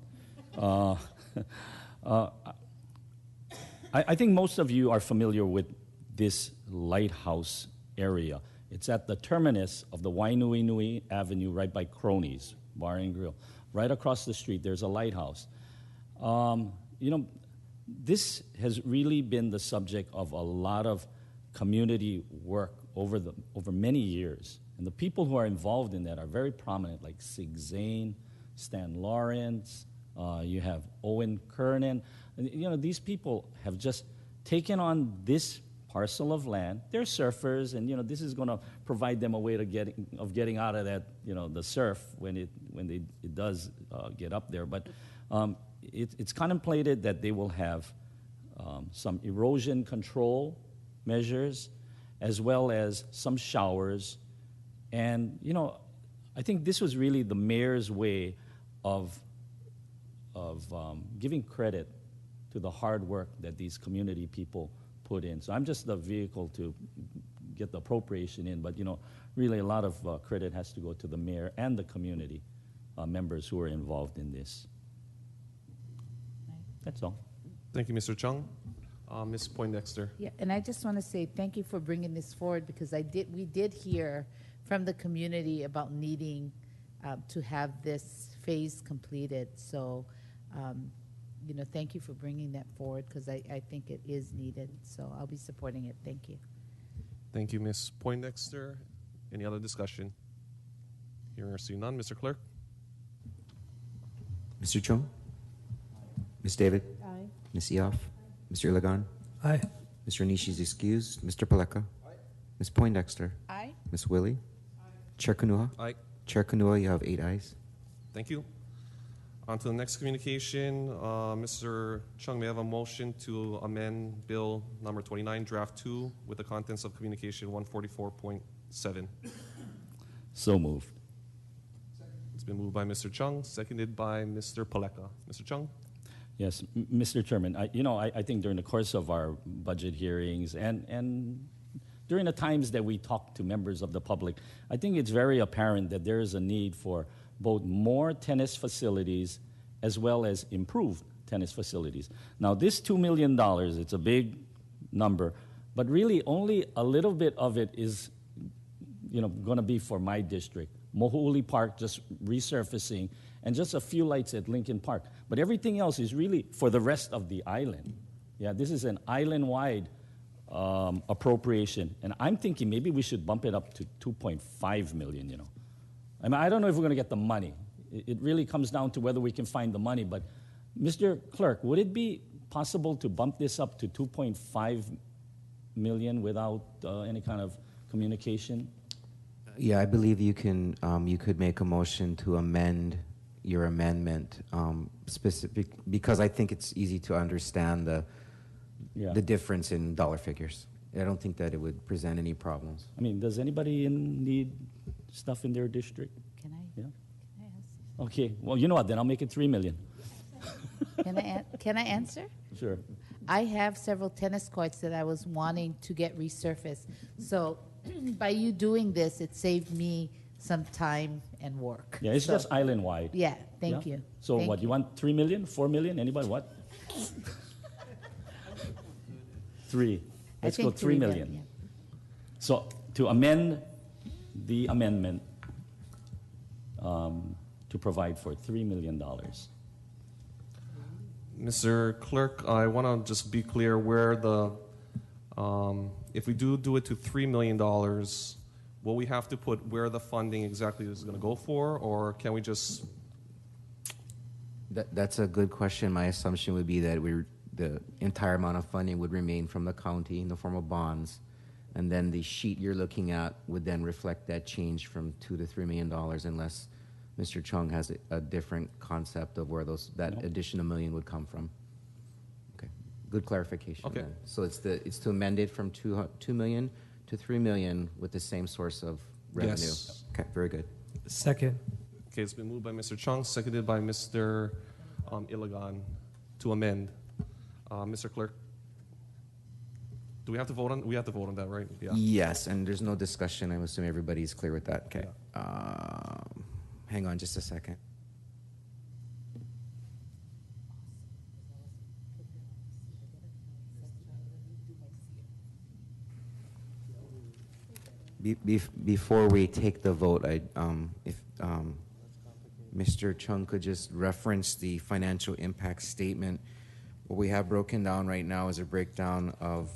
I think most of you are familiar with this lighthouse area. It's at the terminus of the Wainuinui Avenue, right by Cronies Bar and Grill. Right across the street, there's a lighthouse. This has really been the subject of a lot of community work over many years. And the people who are involved in that are very prominent, like Sig Zane, Stan Lawrence, you have Owen Kernan. And, these people have just taken on this parcel of land. They're surfers, and this is going to provide them a way of getting out of that, the surf when it does get up there. But it's contemplated that they will have some erosion control measures, as well as some showers. And I think this was really the mayor's way of giving credit to the hard work that these community people put in. So I'm just the vehicle to get the appropriation in, but really a lot of credit has to go to the mayor and the community members who are involved in this. That's all. Thank you, Mr. Chung. Ms. Poindexter. Yeah, and I just want to say thank you for bringing this forward, because we did hear from the community about needing to have this phase completed. So, thank you for bringing that forward, because I think it is needed. So I'll be supporting it. Thank you. Thank you, Ms. Poindexter. Any other discussion? Hearing or seeing none, Mr. Clerk? Mr. Chung. Ms. David. Aye. Ms. Eoff. Mr. Iligan. Aye. Mr. Nishi is excused. Mr. Paleka. Ms. Poindexter. Aye. Ms. Willie. Chair Kunua. Aye. Chair Kunua, you have 8 ayes. Thank you. On to the next communication. Mr. Chung, may I have a motion to amend Bill number 29, Draft 2, with the contents of Communication 144.7? So moved. It's been moved by Mr. Chung, seconded by Mr. Paleka. Mr. Chung? Yes, Mr. Chairman, I think during the course of our budget hearings and during the times that we talk to members of the public, I think it's very apparent that there is a need for both more tennis facilities as well as improved tennis facilities. Now, this $2 million, it's a big number, but really only a little bit of it is going to be for my district. Moho'uli Park just resurfacing, and just a few lights at Lincoln Park. But everything else is really for the rest of the island. Yeah, this is an island-wide appropriation, and I'm thinking maybe we should bump it up to $2.5 million, I mean, I don't know if we're going to get the money. It really comes down to whether we can find the money, but Mr. Clerk, would it be possible to bump this up to $2.5 million without any kind of communication? Yeah, I believe you can. You could make a motion to amend your amendment specific, because I think it's easy to understand the difference in dollar figures. I don't think that it would present any problems. I mean, does anybody need stuff in their district? Can I? Yeah. Can I ask? Okay. Well, you know what? Then I'll make it $3 million. Can I answer? Sure. I have several tennis courts that I was wanting to get resurfaced. So by you doing this, it saved me some time and work. Yeah, it's So- just island-wide. Yeah, thank you. So Thank what, you want 3 million, 4 million? Anybody, what? 3. I Let's go think 3 million. yeah. So to amend the amendment to provide for $3 million. Mr. Clerk, I want to just be clear where the, if we do it to $3 million, will we have to put where the funding exactly is going to go for, or can we just? That's a good question. My assumption would be that the entire amount of funding would remain from the county in the form of bonds, and then the sheet you're looking at would then reflect that change from $2 to $3 million, unless Mr. Chung has a different concept of where that additional million would come from. Okay, good clarification. Okay. Then. So it's to amend it from $2 million to $3 million with the same source of revenue. Yes. Okay, very good. Second. Okay, it's been moved by Mr. Chung, seconded by Mr. Iligan to amend. Mr. Clerk, do we have to vote on? We have to vote on that, right? Yeah. Yes, and there's no discussion. I'm assuming everybody's clear with that. Okay. Hang on just a second. Before we take the vote, if Mr. Chung could just reference the financial impact statement. What we have broken down right now is a breakdown of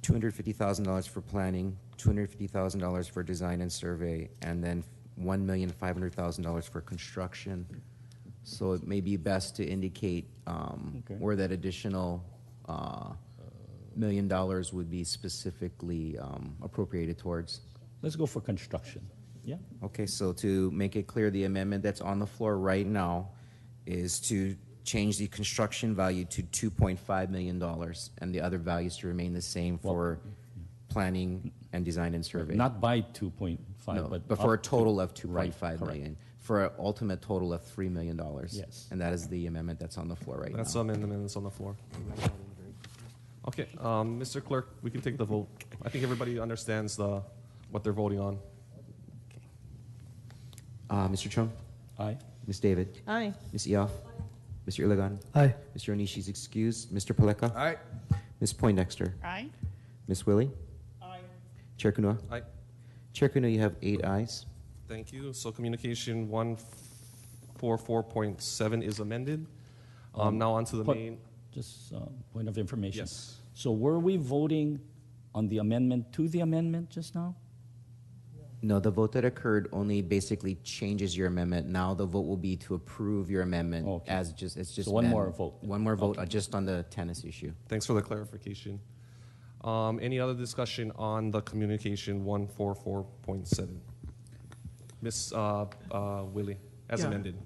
$250,000 for planning, $250,000 for design and survey, and then $1,500,000 for construction. So it may be best to indicate where that additional $1 million would be specifically appropriated towards. Let's go for construction. Yeah. Okay, so to make it clear, the amendment that's on the floor right now is to change the construction value to $2.5 million and the other values to remain the same for planning and design and survey. Not by 2.5, No, but for a up total to- of $2.5 right, million, for an ultimate total of $3 million. Yes. And that is the amendment that's on the floor right That's now. the amendment that's on the floor. Okay, Mr. Clerk, we can take the vote. I think everybody understands what they're voting on. Mr. Chung, Aye. Ms. David, Aye. Ms. Eoff, Mr. Iligan, Aye. Mr. Onishi's excused, Mr. Paleka, Aye. Ms. Poindexter, Aye. Ms. Willie, Aye. Chair Kunua. Aye. Chair Kunua, you have 8 ayes. Thank you. So communication 144.7 is amended. Now on to the Point- main. Just point of information. Yes. So were we voting on the amendment to the amendment just now? No, the vote that occurred only basically changes your amendment. Now the vote will be to approve your amendment Okay. as just it's just So one been- more vote. One more vote just on the tennis issue. Thanks for the clarification. Any other discussion on the communication 144.7? Ms. Willie, as Yeah. amended.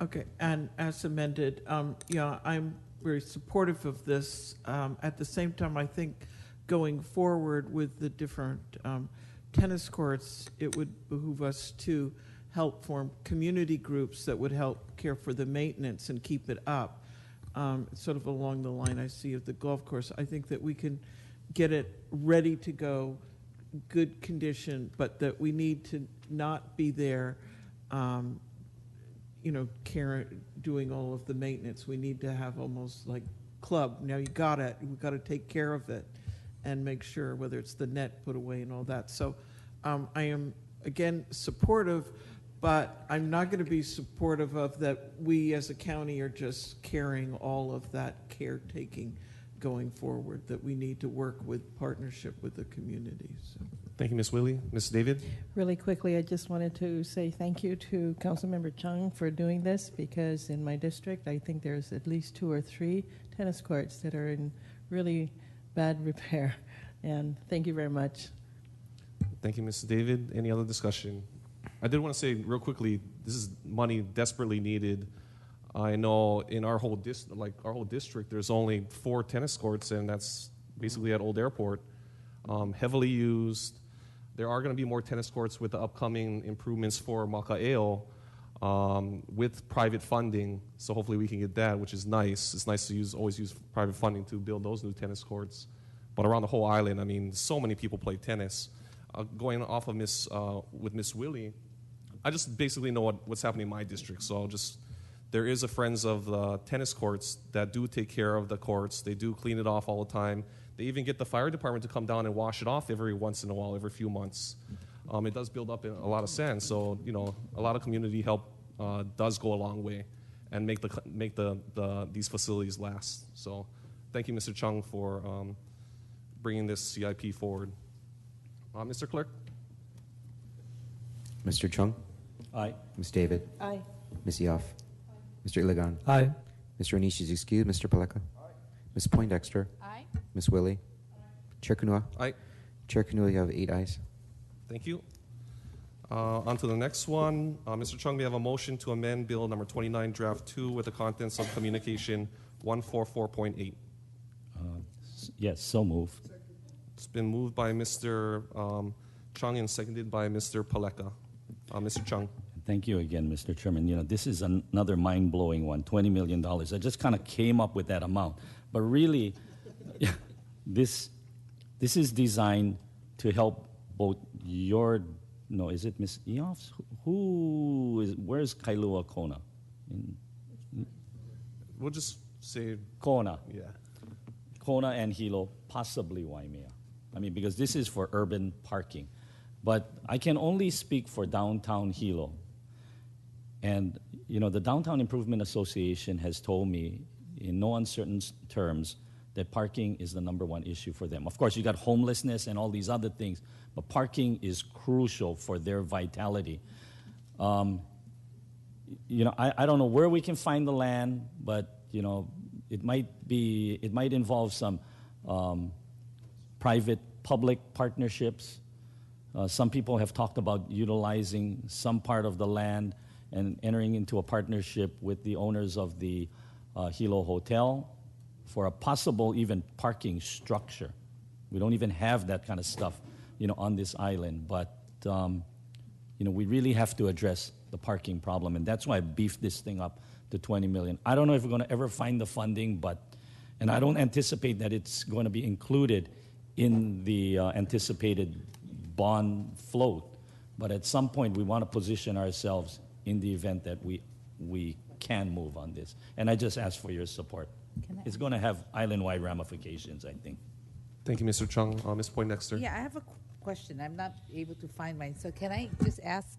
Okay, and as amended, yeah, I'm very supportive of this. At the same time, I think going forward with the different tennis courts, it would behoove us to help form community groups that would help care for the maintenance and keep it up. Sort of along the line I see of the golf course. I think that we can get it ready to go, good condition, but that we need to not be there, doing all of the maintenance. We need to have almost like club. Now we got to take care of it and make sure whether it's the net put away and all that. So I am, again, supportive, but I'm not going to be supportive of that we as a county are just carrying all of that caretaking going forward, that we need to work with partnership with the community. So. Thank you, Ms. Willie. Ms. David? Really quickly, I just wanted to say thank you to Councilmember Chung for doing this, because in my district, I think there's at least 2 or 3 tennis courts that are in really bad repair. And thank you very much. Thank you, Ms. David. Any other discussion? I did want to say real quickly, this is money desperately needed. I know in our whole district, there's only 4 tennis courts, and that's basically at Old Airport. Heavily used. There are going to be more tennis courts with the upcoming improvements for Maka'eo with private funding. So hopefully we can get that, which is nice. It's nice to always use private funding to build those new tennis courts. But around the whole island, I mean, so many people play tennis. Going off of with Miss Willie, I just basically know what's happening in my district. So there is a Friends of the Tennis Courts that do take care of the courts. They do clean it off all the time. They even get the fire department to come down and wash it off every once in a while, every few months. It does build up a lot of sand, so a lot of community help does go a long way, and make these facilities last. So, thank you, Mr. Chung, for bringing this CIP forward. Mr. Clerk. Mr. Chung, Aye. Ms. David, Aye. Ms. Eoff, Mr. Iligan, Aye. Mr. Onishi is excused. Mr. Paleka? Ms. Poindexter? Aye. Ms. Willie? Chair Kunua? Aye. Chair Kunua, you have 8 ayes. Thank you. On to the next one. Mr. Chung, may I have a motion to amend Bill number 29, Draft 2, with the contents of Communication 144.8. Yes, so moved. It's been moved by Mr. Chung and seconded by Mr. Paleka. Mr. Chung. Thank you again, Mr. Chairman. You know, this is another mind-blowing one, $20 million. I just kind of came up with that amount. But really, this is designed to help both your, no, is it Ms. Eoffs? Where's Kailua Kona? We'll just say, Kona. yeah. Kona and Hilo, possibly Waimea. I mean, because this is for urban parking. But I can only speak for downtown Hilo. And, you know, the Downtown Improvement Association has told me in no uncertain terms that parking is the #1 issue for them. Of course, you got homelessness and all these other things, but parking is crucial for their vitality. You know, I don't know where we can find the land, but, you know, it might involve some private-public partnerships. Some people have talked about utilizing some part of the land and entering into a partnership with the owners of the Hilo Hotel for a possible even parking structure. We don't even have that kind of stuff, you know, on this island. But, you know, we really have to address the parking problem, and that's why I beefed this thing up to $20 million. I don't know if we're going to ever find the funding, and I don't anticipate that it's going to be included in the anticipated bond float. But at some point, we want to position ourselves in the event that we can move on this. And I just ask for your support. It's going to have island-wide ramifications, I think. Thank you, Mr. Chung. Ms. Poindexter. Yeah, I have a question. I'm not able to find mine. So can I just ask,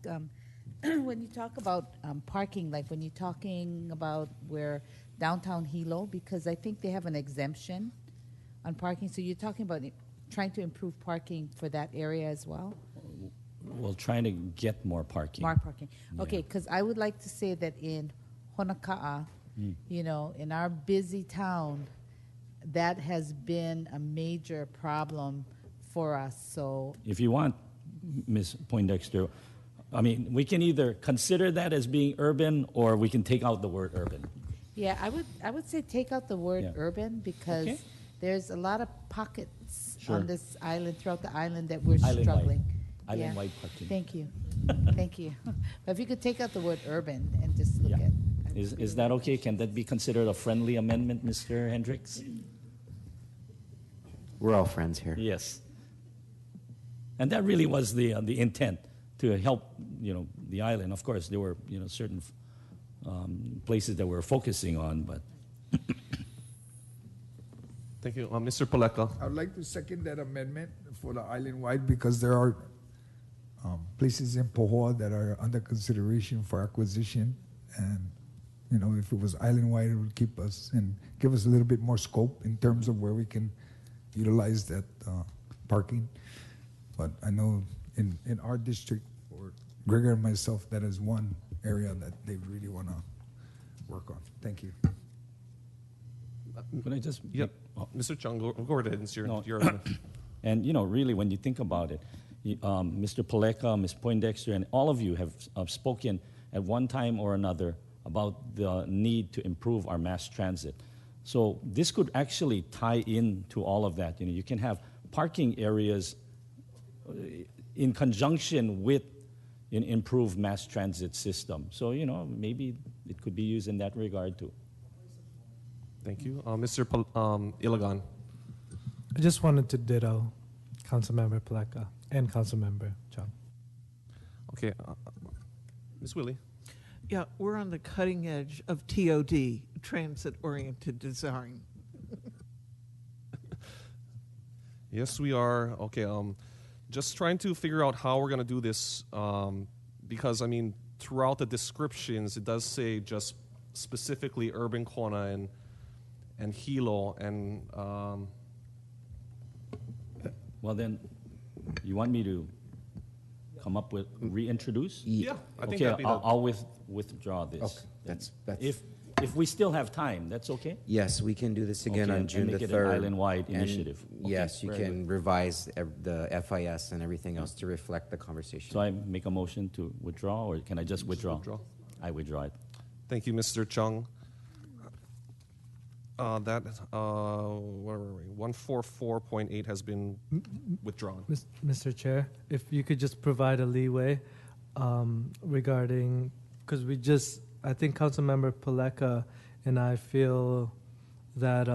when you talk about parking, like when you're talking about where downtown Hilo, because I think they have an exemption on parking. So you're talking about trying to improve parking for that area as well? We're trying to get more parking. More parking. Okay, because I would like to say that in Honoka'a, you know, in our busy town, that has been a major problem for us. So if you want, Ms. Poindexter, I mean, we can either consider that as being urban or we can take out the word urban. yeah, I would say take out the word urban because Okay. there's a lot of pockets Sure. on this island, throughout the island, that we're Island-wide. struggling. Island-wide parking. Thank you. Thank you. But if you could take out the word urban and just look at. Is that okay? Can that be considered a friendly amendment, Mr. Hendricks? We're all friends here. Yes. And that really was the intent, to help, you know, the island. Of course, there were, you know, certain places that we're focusing on, but. Thank you. Mr. Paleka. I would like to second that amendment for the island-wide because there are places in Pohoa that are under consideration for acquisition. And, you know, if it was island-wide, it would keep us and give us a little bit more scope in terms of where we can utilize that parking. But I know in our district, or Gregor and myself, that is one area that they really want to work on. Thank you. Could I just? Yep. Mr. Chung, go right ahead. It's your, No. your And, you know, really, when you think about it, Mr. Paleka, Ms. Poindexter, and all of you have spoken at one time or another about the need to improve our mass transit. So this could actually tie into all of that. You know, you can have parking areas in conjunction with an improved mass transit system. So, you know, maybe it could be used in that regard too. Thank you. Mr. Ilagan. I just wanted to ditto Councilmember Paleka and Councilmember Chung. Okay. Ms. Willie. Yeah, we're on the cutting edge of TOD, transit-oriented design. Yes, we are. Okay. Just trying to figure out how we're going to do this because, I mean, throughout the descriptions, it does say just specifically urban Kona and Hilo and Well, then, you want me to come up with, reintroduce? yeah, I think Okay, that'd be I'll withdraw this. Okay, that's If If we still have time, that's okay? Yes, we can do this again Okay, on and June the make it 3rd. an island-wide And initiative. Okay, yes, you very can revise the FIS and everything else to reflect the conversation. So I make a motion to withdraw, or can I just withdraw? withdraw. I withdraw it. Thank you, Mr. Chung. Where were we? 144.8 has been withdrawn. Mr. Chair, if you could just provide a leeway regarding, because I think Councilmember Paleka and I feel that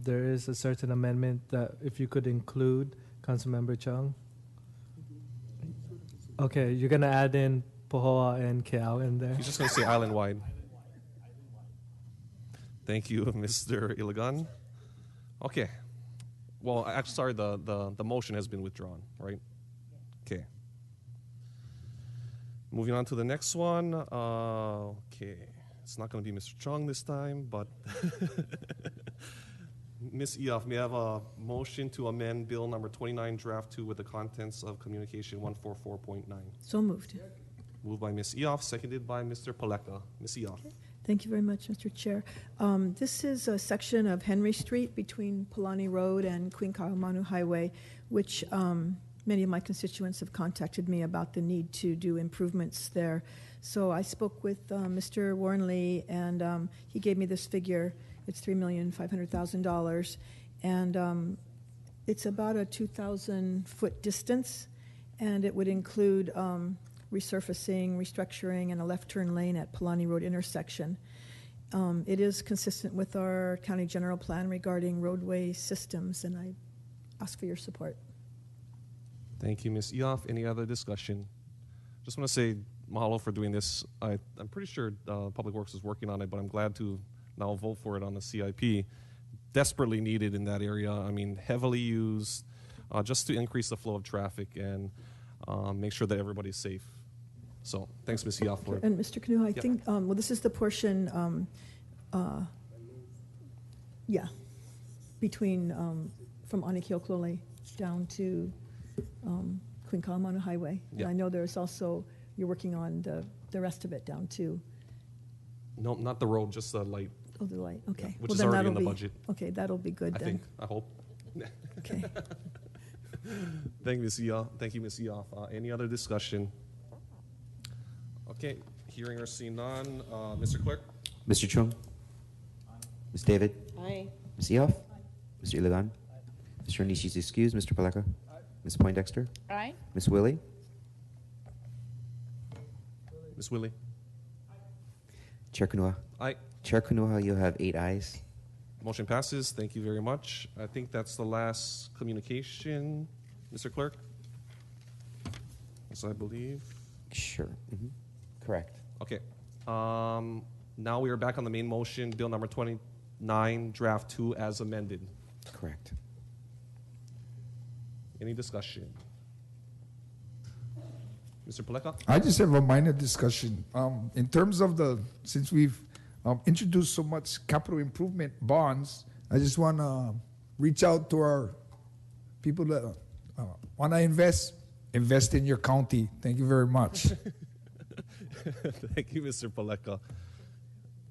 there is a certain amendment that if you could include Councilmember Chung. Okay, you're going to add in Pohoa and Keao in there. He's just going to say island-wide. Thank you, Mr. Iligan. Okay. Well, actually, sorry, the motion has been withdrawn, right? Okay. Moving on to the next one. Okay. It's not going to be Mr. Chung this time, but Ms. Eoff, may I have a motion to amend Bill number 29, Draft 2, with the contents of Communication 144.9? So moved. Moved by Ms. Eoff, seconded by Mr. Paleka. Ms. Eoff. Thank you very much, Mr. Chair. This is a section of Henry Street between Palani Road and Queen Kahumanu Highway, which many of my constituents have contacted me about the need to do improvements there. So I spoke with Mr. Warren Lee, and he gave me this figure. It's $3,500,000, and it's about a 2,000-foot distance, and it would include resurfacing, restructuring, and a left turn lane at Palani Road intersection. It is consistent with our county general plan regarding roadway systems, and I ask for your support. Thank you, Ms. Eoff. Any other discussion? Just want to say mahalo for doing this. I'm pretty sure Public Works is working on it, but I'm glad to now vote for it on the CIP. Desperately needed in that area. I mean, heavily used just to increase the flow of traffic and make sure that everybody's safe. So thanks, Ms. Eoff, for it. And Mr. Canoe, I Yep. think, well, this is the portion, between, from Anikiolole down to Queen Kahumanu Highway. And Yeah. I know there's also, you're working on the rest of it down to, No, not the road, just the light, oh, the light, okay. which Well, is then already in that'll the be- budget, Okay, that'll be good I then. think, I hope. Okay. Thank you, Ms. Eoff. Thank you, Ms. Eoff. Any other discussion? Okay, hearing or seeing none. Mr. Clerk? Mr. Chung? Ms. David? Aye. Ms. Eoff? Mr. Iligan? Mr. Nishi's excused. Mr. Paleka? Ms. Poindexter? Aye. Ms. Willie? Ms. Willie? Chair Kunua? Aye. Chair Kunua, you have 8 ayes. Motion passes. Thank you very much. I think that's the last communication, Mr. Clerk. Yes, I believe. Sure. Correct. Okay. Now we are back on the main motion, Bill number 29, Draft 2, as amended. Correct. Any discussion? Mr. Paleka? I just have a minor discussion. In terms of since we've introduced so much capital improvement bonds, I just want to reach out to our people that want to invest in your county. Thank you very much. Thank you, Mr. Paleka.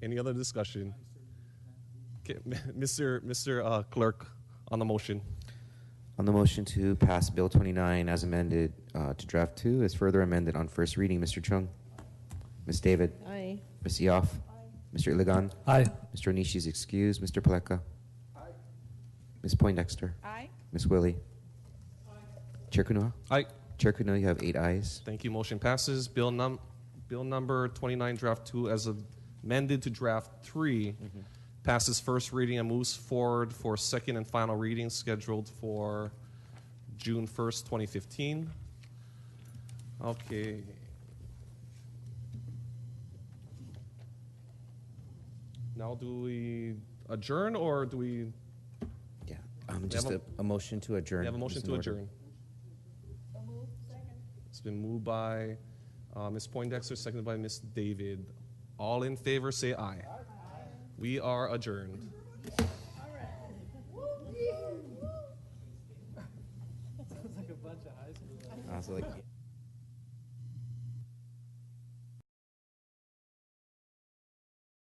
Any other discussion? Okay, Mr. Clerk, on the motion. On the motion to pass Bill 29 as amended to Draft 2 is further amended on first reading, Mr. Chung? Ms. David? Aye. Ms. Eoff? Mr. Iligan? Aye. Mr. Onishi is excused. Mr. Paleka? Ms. Poindexter? Aye. Ms. Willie? Chair Kunua? Aye. Chair Kunua, you have 8 ayes. Thank you. Motion passes. Bill number 29, Draft 2, as amended to Draft 3, passes first reading and moves forward for second and final reading, scheduled for June 1st, 2015. Okay. Now, do we adjourn or do we Yeah. Just have a motion to adjourn. we have a motion is in to order. adjourn? It's been moved by Ms. Poindexter, seconded by Ms. David. All in favor, say aye. We are adjourned. So like